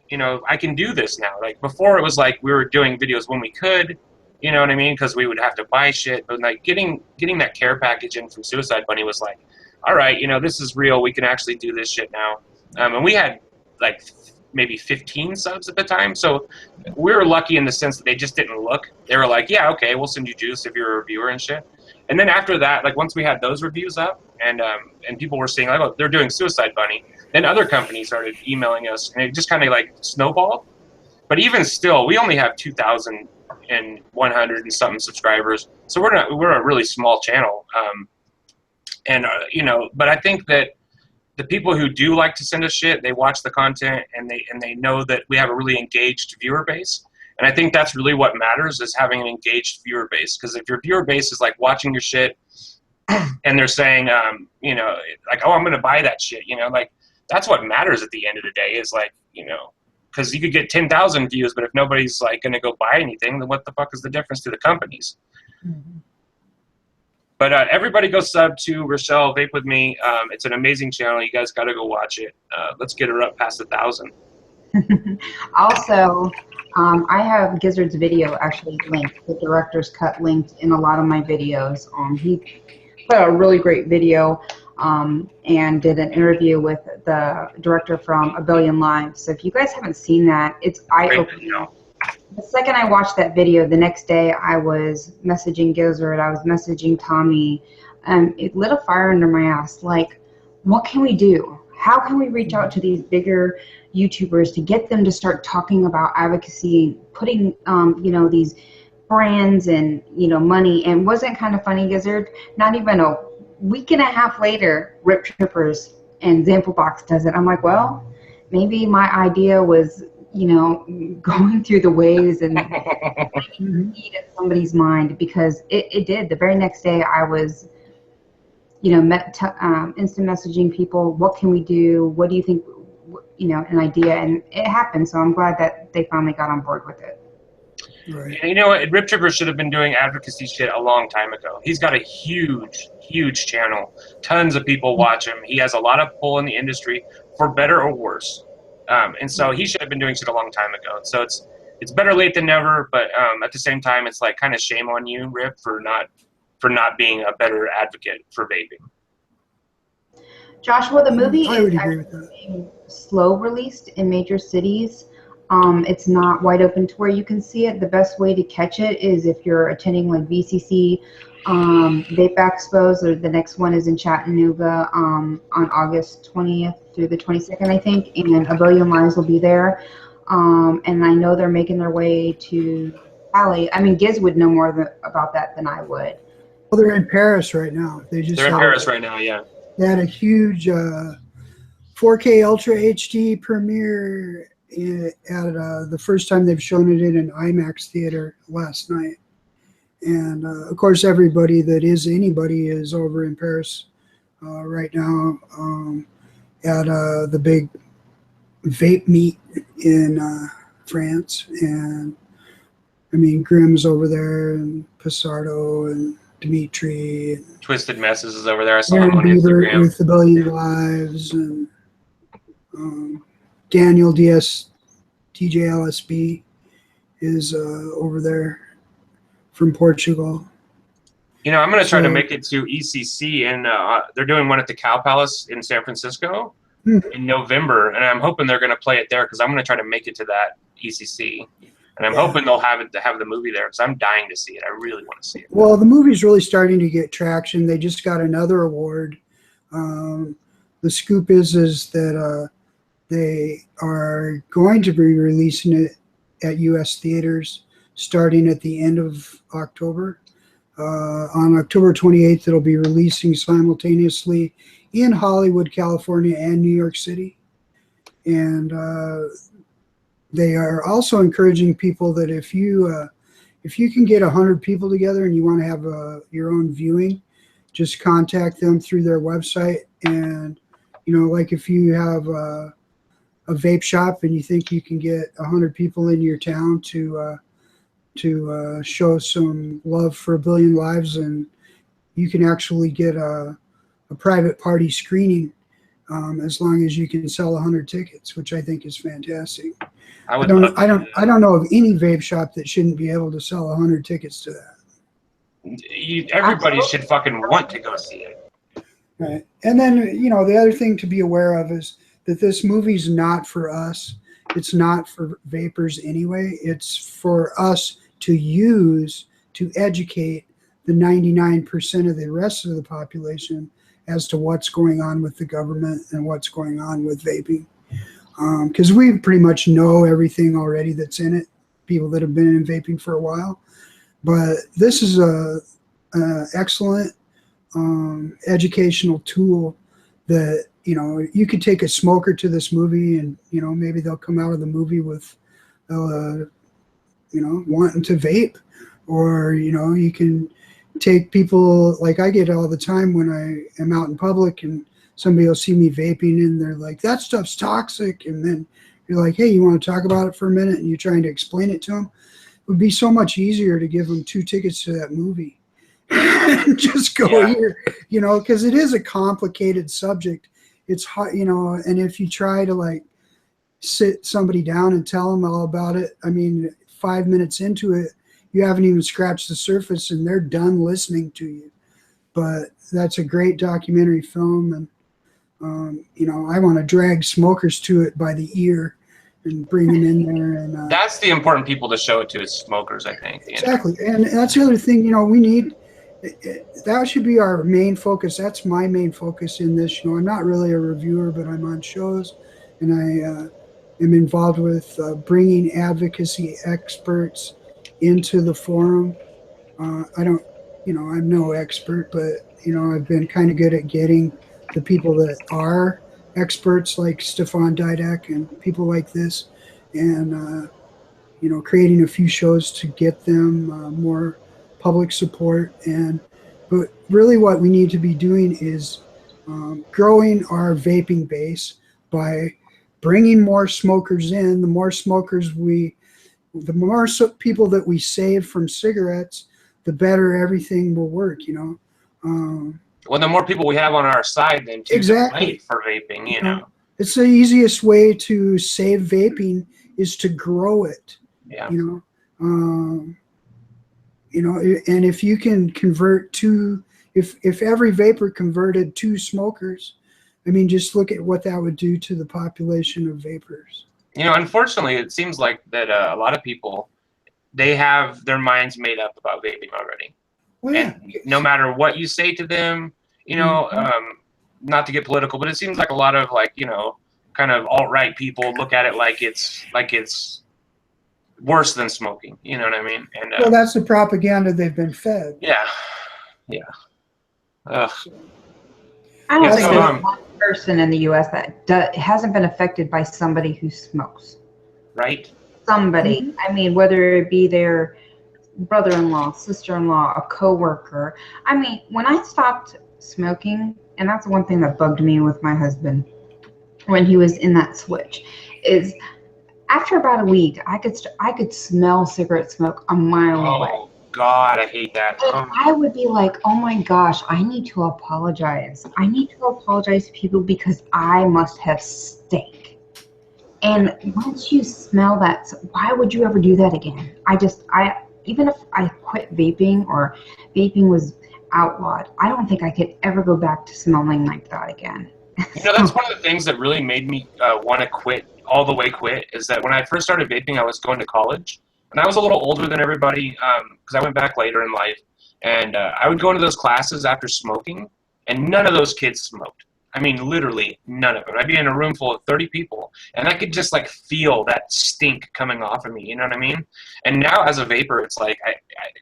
you know, I can do this now. Like, before it was like we were doing videos when we could, you know what I mean? Because we would have to buy shit. But, like, getting that care package in from Suicide Bunny was like, all right, you know, this is real. We can actually do this shit now. And we had, like, maybe 15 subs at the time. So we were lucky in the sense that they just didn't look. They were like, yeah, okay, we'll send you juice if you're a reviewer and shit. And then after that, like, once we had those reviews up and people were saying, like, oh, they're doing Suicide Bunny, then other companies started emailing us, and it just kind of, like, snowballed. But even still, we only have 2,100 and something subscribers. So we're a really small channel. You know, but I think that the people who do like to send us shit, they watch the content, and they know that we have a really engaged viewer base. And I think that's really what matters, is having an engaged viewer base. Because if your viewer base is, like, watching your shit and they're saying, you know, like, oh, I'm going to buy that shit, you know, like, that's what matters at the end of the day, is, like, you know, because you could get 10,000 views, but if nobody's, like, going to go buy anything, then what the fuck is the difference to the companies? Mm-hmm. But everybody go sub to Rochelle Vape With Me. It's an amazing channel. You guys got to go watch it. Let's get her up past 1,000. Also, I have Gizzard's video actually linked, the director's cut linked in a lot of my videos. He put out a really great video and did an interview with the director from A Billion Lives. So if you guys haven't seen that, it's eye-opening. The second I watched that video, the next day I was messaging Gizzard, I was messaging Tommy, and it lit a fire under my ass. Like, what can we do? How can we reach out to these bigger YouTubers to get them to start talking about advocacy, putting, these brands and, money? And wasn't kind of funny, Gizzard? Not even a week and a half later, Rip Trippers and Zamplebox does it. I'm like, well, maybe my idea was, going through the waves and seed in somebody's mind, because it did. The very next day I was, instant messaging people, what can we do? What do you think, an idea, and it happened. So I'm glad that they finally got on board with it. Right. You know what? Rip Tripper should have been doing advocacy shit a long time ago. He's got a huge channel. Tons of people watch him. He has a lot of pull in the industry, for better or worse. And so he should have been doing shit a long time ago. So it's better late than never. But at the same time, it's like kind of shame on you, Rip, for not being a better advocate for vaping. Joshua, the movie I would is agree with that. being slow released in major cities. It's not wide open to where you can see it. The best way to catch it is if you're attending like VCC, Vape Expos, or the next one is in Chattanooga on August 20th through the 22nd, I think, and A Billion Lives will be there. And I know they're making their way to Cali. I mean, Gizz would know more about that than I would. Well, they're in Paris right now. They're in Paris right now, yeah. They had a huge 4K Ultra HD premiere at the first time they've shown it in an IMAX theater last night. And, of course, everybody that is anybody is over in Paris right now at the big vape meet in France. And, I mean, Grimm's over there, and Pissardo, and Dimitri. And Twisted Messes is over there. I saw Aaron him on Bieber Instagram. with A Billion Lives, and Daniel DS, DJ LSB is over there from Portugal. I'm going to try to make it to ECC, and they're doing one at the Cow Palace in San Francisco in November, and I'm hoping they're going to play it there, because I'm going to try to make it to that ECC. And I'm hoping they'll have the movie there, because I'm dying to see it. I really want to see it. Well, the movie's really starting to get traction. They just got another award. The scoop is that they are going to be releasing it at U.S. theaters starting at the end of October. On October 28th, it'll be releasing simultaneously in Hollywood, California, and New York City. And they are also encouraging people that if you can get 100 people together and you want to have your own viewing, just contact them through their website. And like if you have a vape shop and you think you can get 100 people in your town to show some love for A Billion Lives, and you can actually get a private party screening as long as you can sell 100 tickets, which I think is fantastic. I don't know of any vape shop that shouldn't be able to sell 100 tickets to that. Everybody should fucking want to go see it. Right. And then, the other thing to be aware of is that this movie's not for us. It's not for vapors anyway. It's for us to use to educate the 99% of the rest of the population as to what's going on with the government and what's going on with vaping. Because we pretty much know everything already that's in it, people that have been in vaping for a while. But this is a excellent educational tool that, you could take a smoker to this movie, and, maybe they'll come out of the movie with, wanting to vape. Or, you can take people, like I get all the time when I am out in public and somebody will see me vaping and they're like, that stuff's toxic. And then you're like, hey, you want to talk about it for a minute? And you're trying to explain it to them. It would be so much easier to give them 2 tickets to that movie. Just go here, because it is a complicated subject. It's hard, and if you try to sit somebody down and tell them all about it, 5 minutes into it, you haven't even scratched the surface and they're done listening to you. but that's a great documentary film, and I want to drag smokers to it by the ear and bring them in there. And that's the important people to show it to is smokers, I think. Exactly, and that's the other thing. We need that should be our main focus. That's my main focus in this. I'm not really a reviewer, but I'm on shows, and I am involved with bringing advocacy experts into the forum. I don't, I'm no expert, but I've been kind of good at getting the people that are experts, like Stefan Didek and people like this, and creating a few shows to get them more public support. But really, what we need to be doing is growing our vaping base by bringing more smokers in. The more smokers the more people that we save from cigarettes, the better everything will work. Well, the more people we have on our side, then to exactly for vaping, it's the easiest way to save vaping is to grow it. Yeah. And if you can convert if every vapor converted 2 smokers, I mean, just look at what that would do to the population of vapors. Unfortunately, it seems like that a lot of people, they have their minds made up about vaping already. Well, yeah. And no matter what you say to them, not to get political, but it seems like a lot of kind of alt-right people look at it like it's worse than smoking. You know what I mean? And well, that's the propaganda they've been fed. Yeah. Ugh. I don't think there's one person in the U.S. that hasn't been affected by somebody who smokes. Right. Somebody. Mm-hmm. I mean, whether it be their brother-in-law, sister-in-law, a coworker. I mean, when I stopped smoking, and that's one thing that bugged me with my husband when he was in that switch, is after about a week, I could smell cigarette smoke a mile away. Oh God, I hate that. I would be like, oh my gosh, I need to apologize. I need to apologize to people because I must have stank. And once you smell that, why would you ever do that again? Even if I quit vaping or vaping was outlawed, I don't think I could ever go back to smelling like that again. That's one of the things that really made me want to quit, all the way quit, is that when I first started vaping, I was going to college. And I was a little older than everybody because I went back later in life. And I would go into those classes after smoking, and none of those kids smoked. I mean, literally none of them. I'd be in a room full of 30 people, and I could just feel that stink coming off of me. You know what I mean? And now as a vapor, it's like,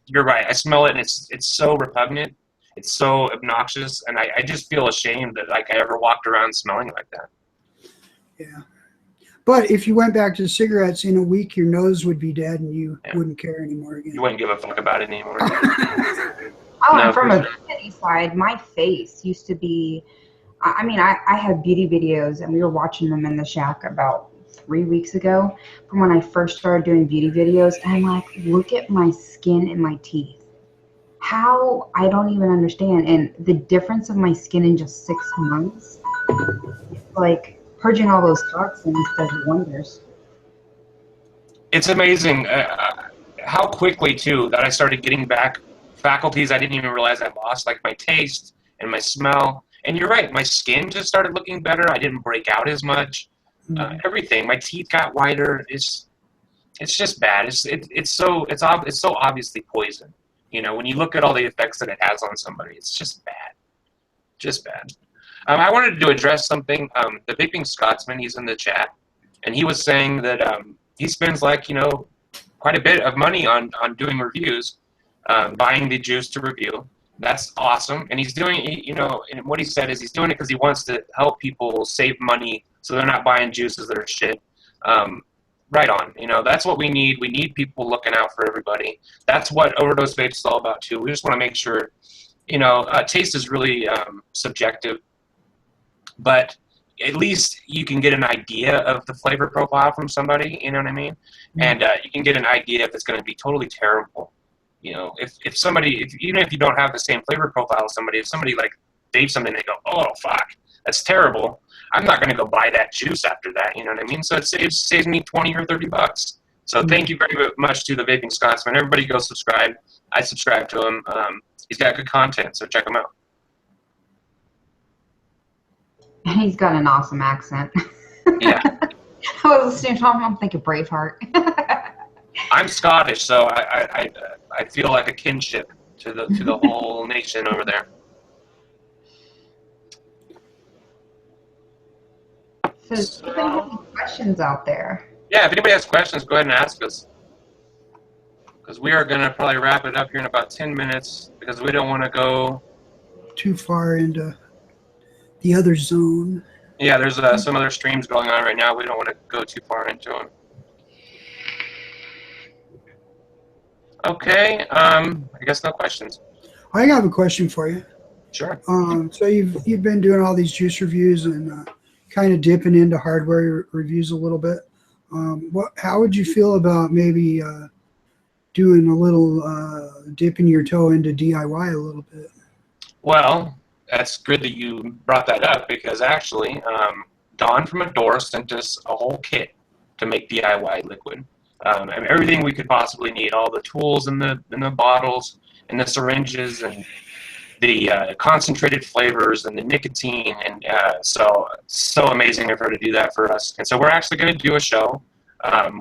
you're right. I smell it, and it's so repugnant. It's so obnoxious, and I just feel ashamed that I ever walked around smelling like that. Yeah. But if you went back to cigarettes in a week, your nose would be dead and you wouldn't care anymore again. You wouldn't give a fuck about it anymore. And from a beauty side, my face used to be, I have beauty videos, and we were watching them in the shack about 3 weeks ago from when I first started doing beauty videos. And I'm like, look at my skin and my teeth. How? I don't even understand. And the difference of my skin in just 6 months, like, purging all those toxins does wonders. It's amazing how quickly, too, that I started getting back faculties I didn't even realize I lost, like my taste and my smell. And you're right, my skin just started looking better. I didn't break out as much. Everything. My teeth got whiter. It's just bad. It's so obviously poison. When you look at all the effects that it has on somebody, it's just bad. Just bad. I wanted to address something. The Vaping Scotsman, he's in the chat, and he was saying that he spends quite a bit of money on doing reviews, buying the juice to review. That's awesome, and he's doing, and what he said is he's doing it because he wants to help people save money so they're not buying juices that are shit. Right on. That's what we need. We need people looking out for everybody. That's what Overdose Vapes is all about too. We just want to make sure, taste is really subjective. But at least you can get an idea of the flavor profile from somebody, you know what I mean? And you can get an idea if it's going to be totally terrible. If somebody, even if you don't have the same flavor profile as somebody, if somebody vapes something and they go, oh, fuck, that's terrible, I'm not going to go buy that juice after that, you know what I mean? So it saves me $20 or $30. So thank you very much to the Vaping Scotsman. Everybody go subscribe. I subscribe to him. He's got good content, so check him out. He's got an awesome accent. Yeah. I was listening to him, I'm thinking Braveheart. I'm Scottish, so I feel like a kinship to the whole nation over there. So, does anybody have any questions out there? Yeah, if anybody has questions, go ahead and ask us. Because we are going to probably wrap it up here in about 10 minutes because we don't want to go too far into the other zone. Yeah, there's some other streams going on right now. We don't want to go too far into them. Okay, I guess no questions. I have a question for you. Sure. So you've been doing all these juice reviews and kind of dipping into hardware reviews a little bit. How would you feel about maybe doing a little dipping your toe into DIY a little bit? Well, that's good that you brought that up because actually, Don from Adore sent us a whole kit to make DIY liquid. And everything we could possibly need, all the tools in the bottles and the syringes and the concentrated flavors and the nicotine, and so amazing of her to do that for us. And so we're actually going to do a show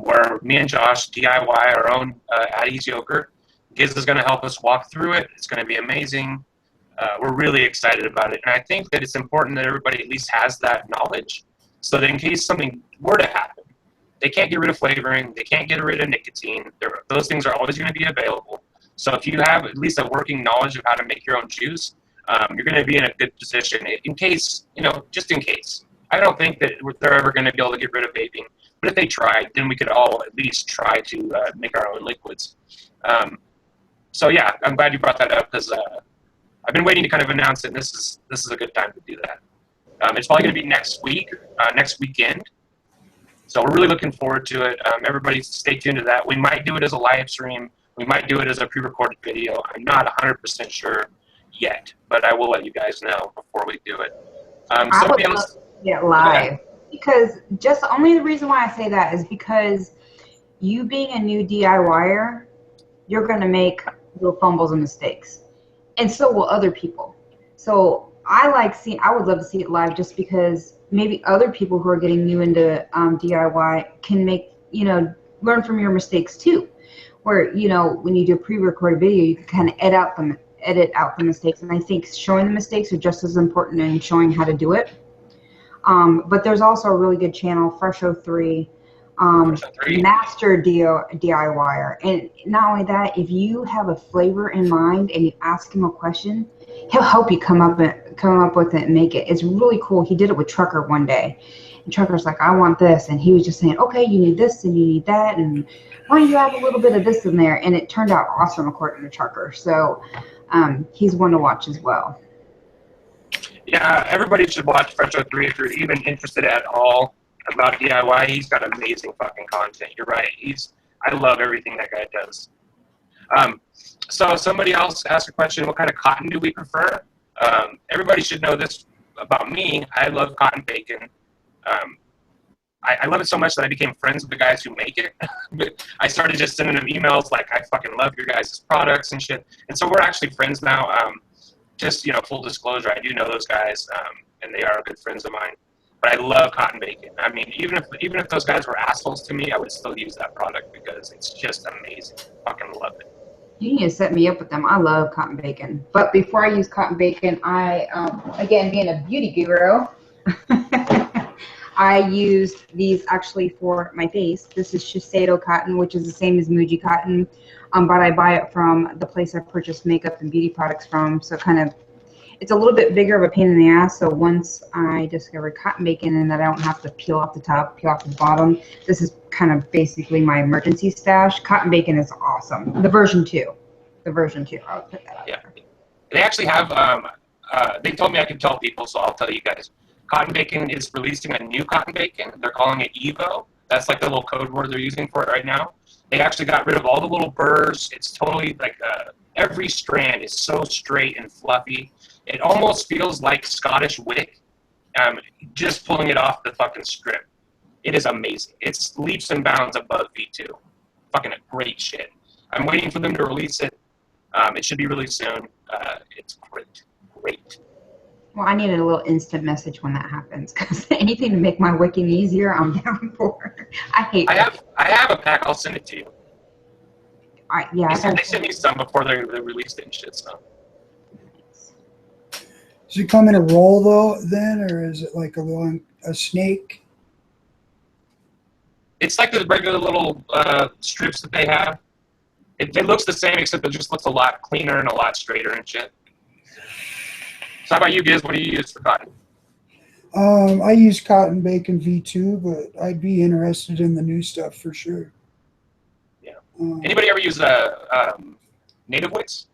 where me and Josh DIY our own Addie's yogurt. Gizz is going to help us walk through it. It's going to be amazing. We're really excited about it, and I think that it's important that everybody at least has that knowledge, so that in case something were to happen, they can't get rid of flavoring, they can't get rid of nicotine. Those things are always going to be available. So if you have at least a working knowledge of how to make your own juice, you're going to be in a good position in case, just in case. I don't think that they're ever going to be able to get rid of vaping, but if they tried, then we could all at least try to make our own liquids. So yeah, I'm glad you brought that up because I've been waiting to kind of announce it, and this is a good time to do that. It's probably going to be next week, next weekend. So we're really looking forward to it. Everybody stay tuned to that. We might do it as a live stream. We might do it as a pre-recorded video. I'm not 100% sure yet, but I will let you guys know before we do it. Somebody else. Yeah, live. Because just only the reason why I say that is because you being a new DIYer, you're going to make little fumbles and mistakes. And so will other people. So I would love to see it live just because maybe other people who are getting new into DIY can learn from your mistakes too. Where, when you do a pre-recorded video, you can kind of edit out the mistakes. And I think showing the mistakes are just as important in showing how to do it. But there's also a really good channel, Fresh03, Master DIYer. And not only that, if you have a flavor in mind and you ask him a question, he'll help you come up with it and make it. It's really cool. He did it with Trucker one day. And Trucker's like, I want this. And he was just saying, okay, you need this and you need that. And why don't you add a little bit of this in there? And it turned out awesome according to Trucker. So he's one to watch as well. Yeah, everybody should watch Fresh03 if you're even interested at all about DIY. He's got amazing fucking content. You're right. I love everything that guy does. So somebody else asked a question, what kind of cotton do we prefer? Everybody should know this about me. I love cotton bacon. I love it so much that I became friends with the guys who make it. I started just sending them emails like, I fucking love your guys' products and shit. And so we're actually friends now. Just, full disclosure, I do know those guys, and they are good friends of mine. But I love cotton bacon. I mean, even if those guys were assholes to me, I would still use that product because it's just amazing. Fucking love it. You need to set me up with them. I love cotton bacon. But before I use cotton bacon, I, again, being a beauty guru, I used these actually for my face. This is Shiseido cotton, which is the same as Muji cotton, but I buy it from the place I purchase makeup and beauty products from. So it's a little bit bigger of a pain in the ass. So once I discovered cotton bacon and that I don't have to peel off the top, peel off the bottom, this is kind of basically my emergency stash. Cotton bacon is awesome. The version 2. I would put that out there. They actually have, they told me I could tell people, so I'll tell you guys. Cotton Bacon is releasing a new cotton bacon. They're calling it Evo. That's like the little code word they're using for it right now. They actually got rid of all the little burrs. It's totally like every strand is so straight and fluffy. It almost feels like Scottish wick, just pulling it off the fucking strip. It is amazing. It's leaps and bounds above V2. Fucking great shit. I'm waiting for them to release it. It should be released soon. It's great. Well, I needed a little instant message when that happens, because anything to make my wicking easier, I'm down for. I hate wicking. I have a pack. I'll send it to you. Yeah, They sent me some before they released it and shit. So. Does it come in a roll though, then, or is it like a snake? It's like the regular little strips that they have. It looks the same, except it just looks a lot cleaner and a lot straighter and shit. So how about you, Gizz? What do you use for cotton? I use Cotton Bacon V2, but I'd be interested in the new stuff for sure. Yeah. Anybody ever use Native Wicks?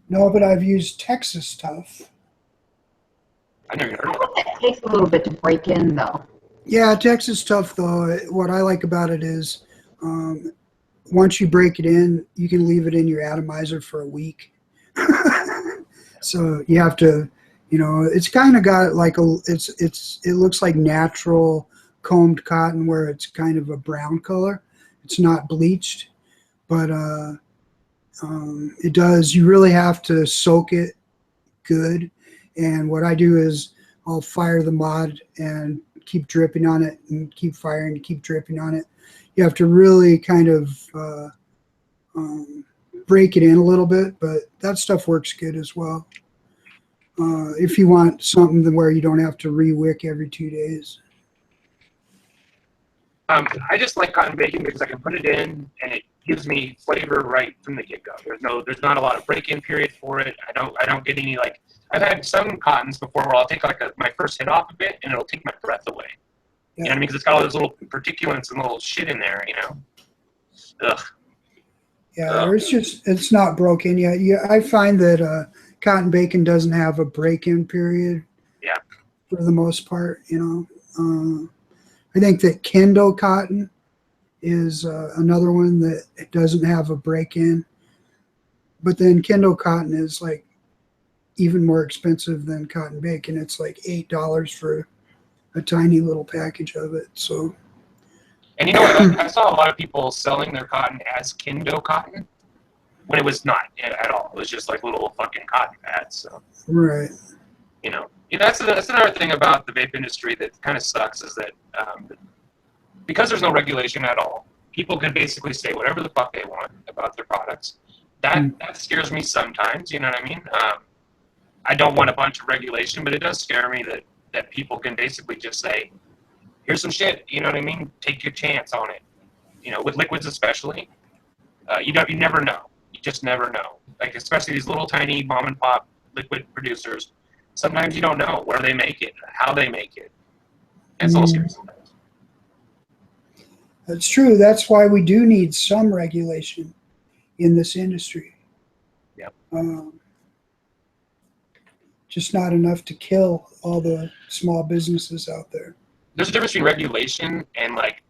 No, but I've used Texas stuff. I never even heard of it. It takes a little bit to break in, though. Yeah, Texas stuff, though, what I like about it is once you break it in, you can leave it in your atomizer for a week. So you have to, you know, it's kind of got like it looks like natural combed cotton where it's kind of a brown color. It's not bleached, but it does, you really have to soak it good. And what I do is I'll fire the mod and keep dripping on it and keep firing and keep dripping on it. You have to really kind of break it in a little bit, but that stuff works good as well. If you want something where you don't have to re-wick every 2 days. I just like cotton bacon because I can put it in and it gives me flavor right from the get-go. There's not a lot of break-in period for it. I don't get any, like, I've had some cottons before where I'll take like my first hit off of it and it'll take my breath away. Yeah. You know what I mean? Because it's got all those little particulates and little shit in there, you know. Ugh. Yeah, or it's not broken yet. Yeah, I find that cotton bacon doesn't have a break-in period. Yeah. For the most part, you know. I think that Kendo cotton is another one that it doesn't have a break-in. But then Kendo cotton is like even more expensive than cotton bacon. It's like $8 for a tiny little package of it. So, and you know what? I saw a lot of people selling their cotton as Kendo cotton when it was not at all. It was just like little fucking cotton pads. So, right. You know, that's another thing about the vape industry that kind of sucks is that because there's no regulation at all, people can basically say whatever the fuck they want about their products. That scares me sometimes. You know what I mean? I don't want a bunch of regulation, but it does scare me that people can basically just say, here's some shit, you know what I mean? Take your chance on it. You know, with liquids especially, you never know. You just never know. Like, especially these little tiny mom and pop liquid producers, sometimes you don't know where they make it, how they make it. And it's a little scary sometimes. That's true. That's why we do need some regulation in this industry. Yep. Just not enough to kill all the small businesses out there. There's a difference between regulation and like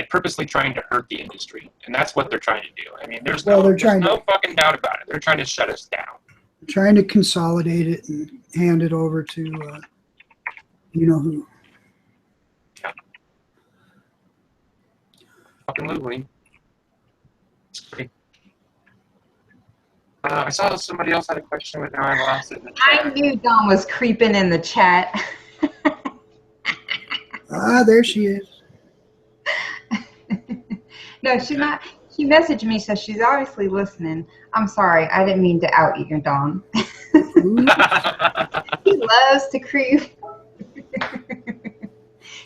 purposely trying to hurt the industry, and that's what they're trying to do. I mean, there's no fucking doubt about it. They're trying to shut us down. They're trying to consolidate it and hand it over to you know who. Yeah. Fucking literally. It's great. I saw somebody else had a question, but now I lost it in the chat. I knew Dawn was creeping in the chat. There she is. No, she's not. She messaged me, so she's obviously listening. I'm sorry. I didn't mean to out you, Dawn. He loves to creep.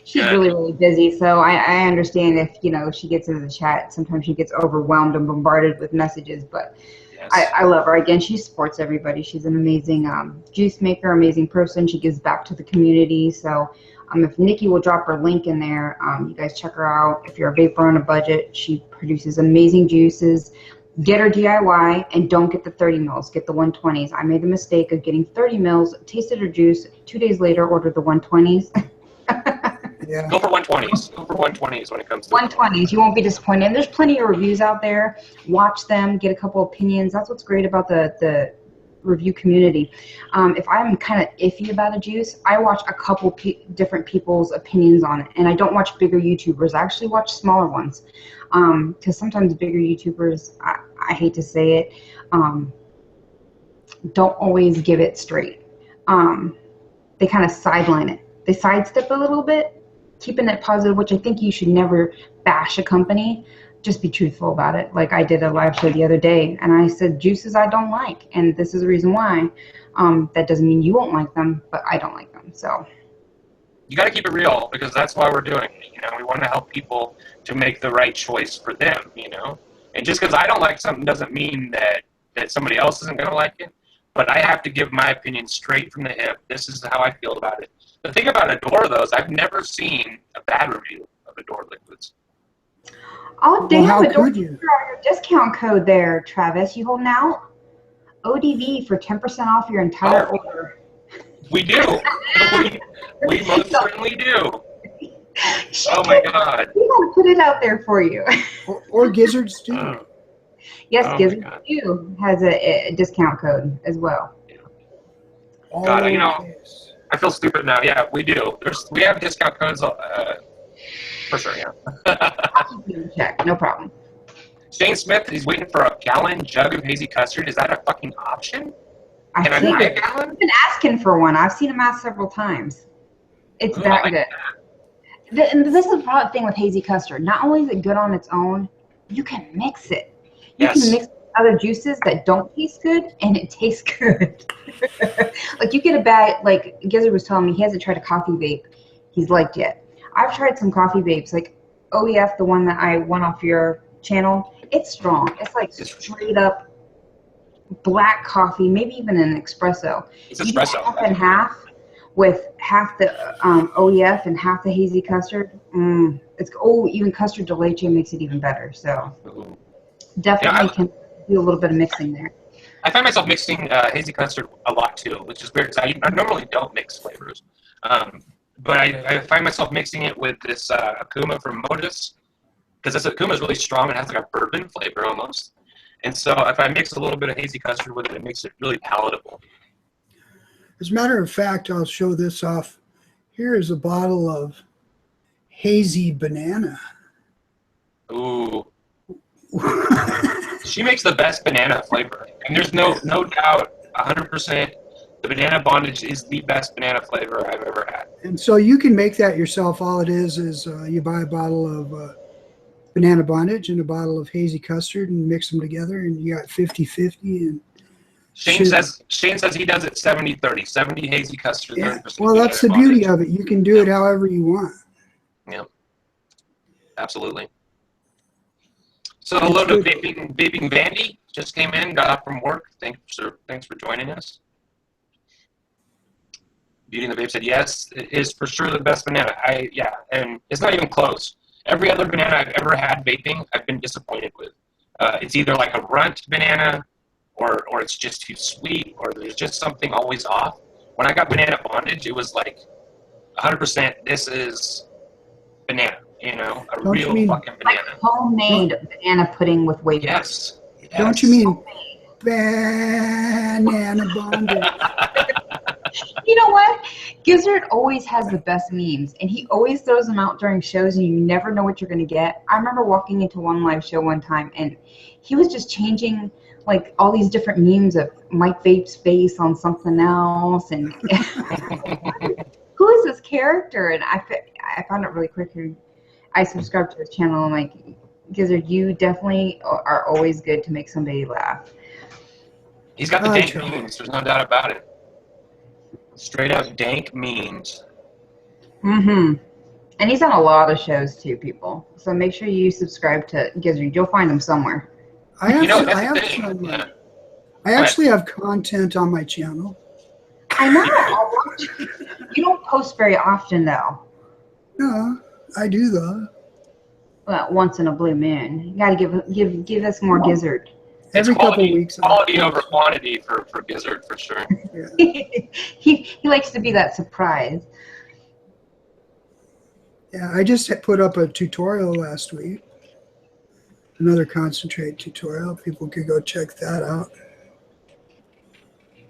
She's really, really busy, so I understand if, you know, she gets into the chat. Sometimes she gets overwhelmed and bombarded with messages, but yes. I love her. Again, she supports everybody. She's an amazing juice maker, amazing person. She gives back to the community. So if Nikki will drop her link in there, you guys check her out. If you're a vapor on a budget, she produces amazing juices. Get her DIY and don't get the 30 mils. Get the 120s. I made the mistake of getting 30 mils, tasted her juice. 2 days later, ordered the 120s. Yeah. Go for 120s. Go for 120s when it comes to 120s. You won't be disappointed. And there's plenty of reviews out there. Watch them. Get a couple opinions. That's what's great about the review community. If I'm kind of iffy about a juice, I watch a couple different people's opinions on it. And I don't watch bigger YouTubers. I actually watch smaller ones. Because sometimes bigger YouTubers, I hate to say it, don't always give it straight. they kind of sideline it. They sidestep a little bit, keeping it positive, which I think you should never bash a company. Just be truthful about it. Like I did a live show the other day, and I said juices I don't like, and this is the reason why. That doesn't mean you won't like them, but I don't like them. So you got to keep it real, because that's why we're doing it. You know, we want to help people to make the right choice for them. You know, and just because I don't like something doesn't mean that somebody else isn't going to like it. But I have to give my opinion straight from the hip. This is how I feel about it. The thing about Adore, though, is I've never seen a bad review of Adore liquids. oh damn, how Adore, could you? your discount code there, Travis. You holding out? ODV for 10% off your entire order. We do. we most certainly do. Oh my God. We gotta put it out there for you. Or gizzards too. Yes, Oh Gizz my God. too has a discount code as well. God, you know, Always. I feel stupid now. Yeah, we do. We have discount codes for sure, yeah. I'll keep you in check, no problem. Shane Smith, he's waiting for a gallon jug of hazy custard. Is that a fucking option? Can I think buy a gallon? I've been asking for one. I've seen them ask several times. It's Ooh, that I like good. that. And this is the problem thing with hazy custard. Not only is it good on its own, you can mix it. You Yes. can mix other juices that don't taste good, and it tastes good. Like you get a bag, like Gizzard was telling me, he hasn't tried a coffee vape he's liked yet. I've tried some coffee vapes, like OEF, the one that I won off your channel. It's strong. It's like straight up black coffee, maybe even an espresso. It's You do espresso. half and half with half the OEF and half the hazy custard. Even custard de leche makes it even better. So Ooh. definitely can do a little bit of mixing there. I find myself mixing hazy custard a lot too, which is weird because I normally don't mix flavors. But I find myself mixing it with this Akuma from Modus, because this Akuma is really strong and has like a bourbon flavor almost. And so if I mix a little bit of hazy custard with it, it makes it really palatable. As a matter of fact, I'll show this off. Here is a bottle of hazy banana. Ooh. She makes the best banana flavor. And there's no doubt, 100%, the banana bondage is the best banana flavor I've ever had. And so you can make that yourself. All it is you buy a bottle of banana bondage and a bottle of hazy custard and mix them together, and you got 50-50. And Shane says he does it 70-30, 70 hazy custard, yeah. 30% Well, that's the banana beauty bondage. of it. You can do it however you want. Yeah, absolutely. So hello to Vaping Vandy, just came in, got up from work. Thanks for joining us. Beauty and the Vape said, yes, it is for sure the best banana. Yeah, and it's not even close. Every other banana I've ever had vaping, I've been disappointed with. It's either like a runt banana, or it's just too sweet, or there's just something always off. When I got banana bondage, it was like 100%. This is banana, a Don't you real mean fucking Like banana. homemade banana pudding with wafers. Yes. Don't you mean banana bondage? You know what? Gizzard always has the best memes, and he always throws them out during shows, and you never know what you're going to get. I remember walking into one live show one time, and he was just changing like all these different memes of Mike Vape's face on something else, and who is this character? And I found it really quickly. I subscribed to his channel, and like, Gizzard, you definitely are always good to make somebody laugh. He's got the dank memes. There's no doubt about it. Straight up dank memes. Mm-hmm. And he's on a lot of shows too, people. So make sure you subscribe to Gizzard. You'll find him somewhere. I actually have content on my channel. I know. I'll watch it. You don't post very often, though. No, I do though. Well, once in a blue moon. You got to give us more Gizzard. Every couple weeks. Quality over quantity for Gizzard, for sure. Yeah. he likes to be that surprise. Yeah, I just put up a tutorial last week. Another concentrate tutorial. People could go check that out.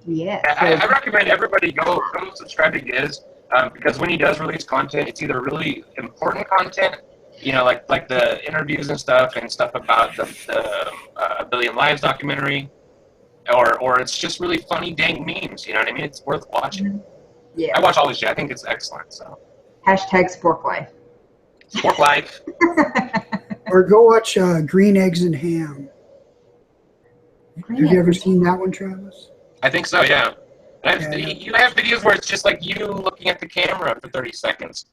Yeah. I recommend everybody go subscribe to Gizz, because when he does release content, it's either really important content, like the interviews and stuff about the A Billion Lives documentary, or it's just really funny dank memes. You know what I mean? It's worth watching. Yeah. I watch all this shit. I think it's excellent. So Hashtag Spork Life. Sport Life. Or go watch Green Eggs and Ham. Have you ever seen that one, Travis? I think so. Yeah. Yeah. You have videos where it's just like you looking at the camera for 30 seconds.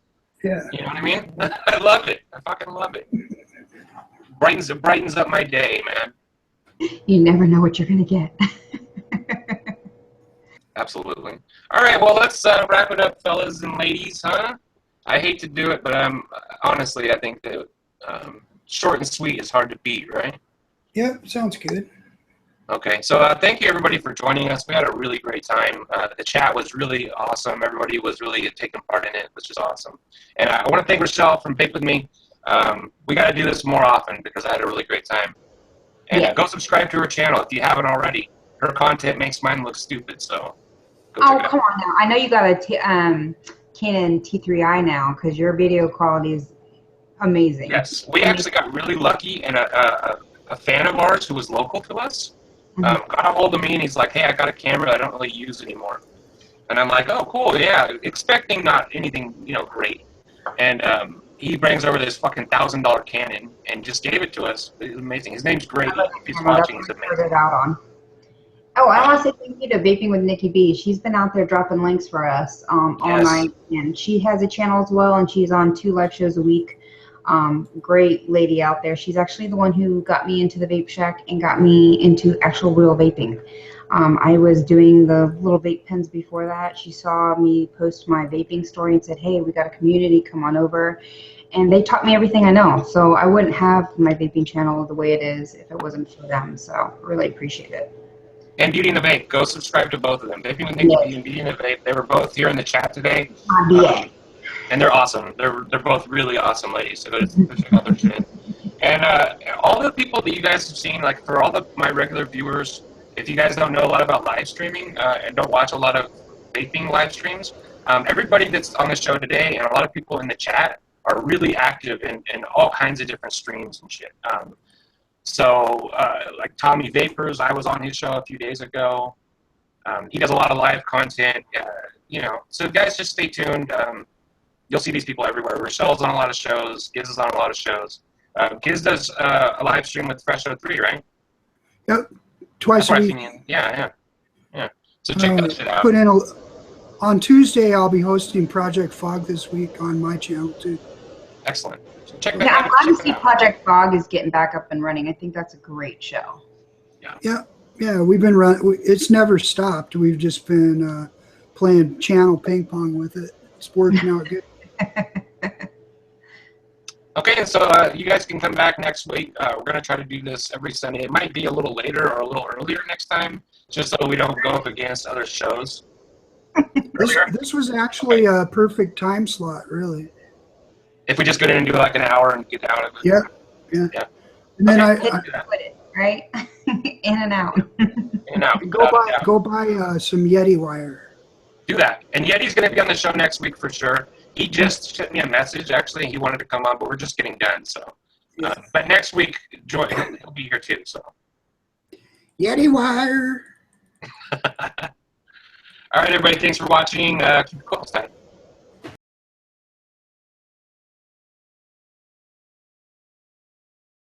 Yeah. You know what I mean? I love it. I fucking love it. Brightens up my day, man. You never know what you're gonna get. Absolutely. All right, well, let's wrap it up, fellas and ladies, huh? I hate to do it, but honestly, I think that short and sweet is hard to beat, right? Yeah, sounds good. Okay, so thank you, everybody, for joining us. We had a really great time. The chat was really awesome. Everybody was really taking part in it, which is awesome. And I want to thank Rochelle from Bake With Me. We got to do this more often because I had a really great time. And go subscribe to her channel if you haven't already. Her content makes mine look stupid, so go check it out. Come on now. I know you got a Canon T3i now because your video quality is amazing. Yes, we actually got really lucky, and a fan of ours who was local to us got a hold of me, and he's like, hey, I got a camera I don't really use anymore. And I'm like, oh, cool, yeah, expecting not anything, great. And he brings over this fucking $1,000 Canon and just gave it to us. It's amazing. His name's Grady. If he's watching, he's amazing. Oh, I want to say thank you to Vaping with Nikki B. She's been out there dropping links for us all night, and she has a channel as well, and she's on 2 live shows a week. Great lady out there. She's actually the one who got me into the Vape Shack and got me into actual real vaping. I was doing the little vape pens before that. She saw me post my vaping story and said, hey, we got a community, come on over. And they taught me everything I know. So I wouldn't have my vaping channel the way it is if it wasn't for them. So really appreciate it. And Beauty and the Vape. Go subscribe to both of them. Vaping with Nikki B and Beauty and the Vape. They were both here in the chat today. And they're awesome. They're both really awesome ladies. So go check out their shit. And all the people that you guys have seen, like for all my regular viewers, if you guys don't know a lot about live streaming and don't watch a lot of vaping live streams, everybody that's on the show today and a lot of people in the chat are really active in all kinds of different streams and shit. So like Tommy Vapors, I was on his show a few days ago. He does a lot of live content, So guys, just stay tuned. You'll see these people everywhere. Rochelle's on a lot of shows. Gizz is on a lot of shows. Gizz does a live stream with Fresh 03, right? Yep, twice a week. Yeah. So check that shit out. On Tuesday, I'll be hosting Project Fog this week on my channel too. Excellent. So check that out. I'm glad to see Project Fog is getting back up and running. I think that's a great show. Yeah. We've been running. It's never stopped. We've just been playing channel ping pong with it. It's working out good. Okay, so you guys can come back next week. We're going to try to do this every Sunday. It might be a little later or a little earlier next time, just so we don't go up against other shows. This was actually a perfect time slot, really. If we just get in and do like an hour and get out of it. Yeah. And then right? In and out. In and out. Go buy some Yeti wire. Do that. And Yeti's going to be on the show next week for sure. He just sent me a message, actually. He wanted to come on, but we're just getting done. So, but next week, he'll be here too. So, Yeti wire. All right, everybody. Thanks for watching. Keep it cool this time.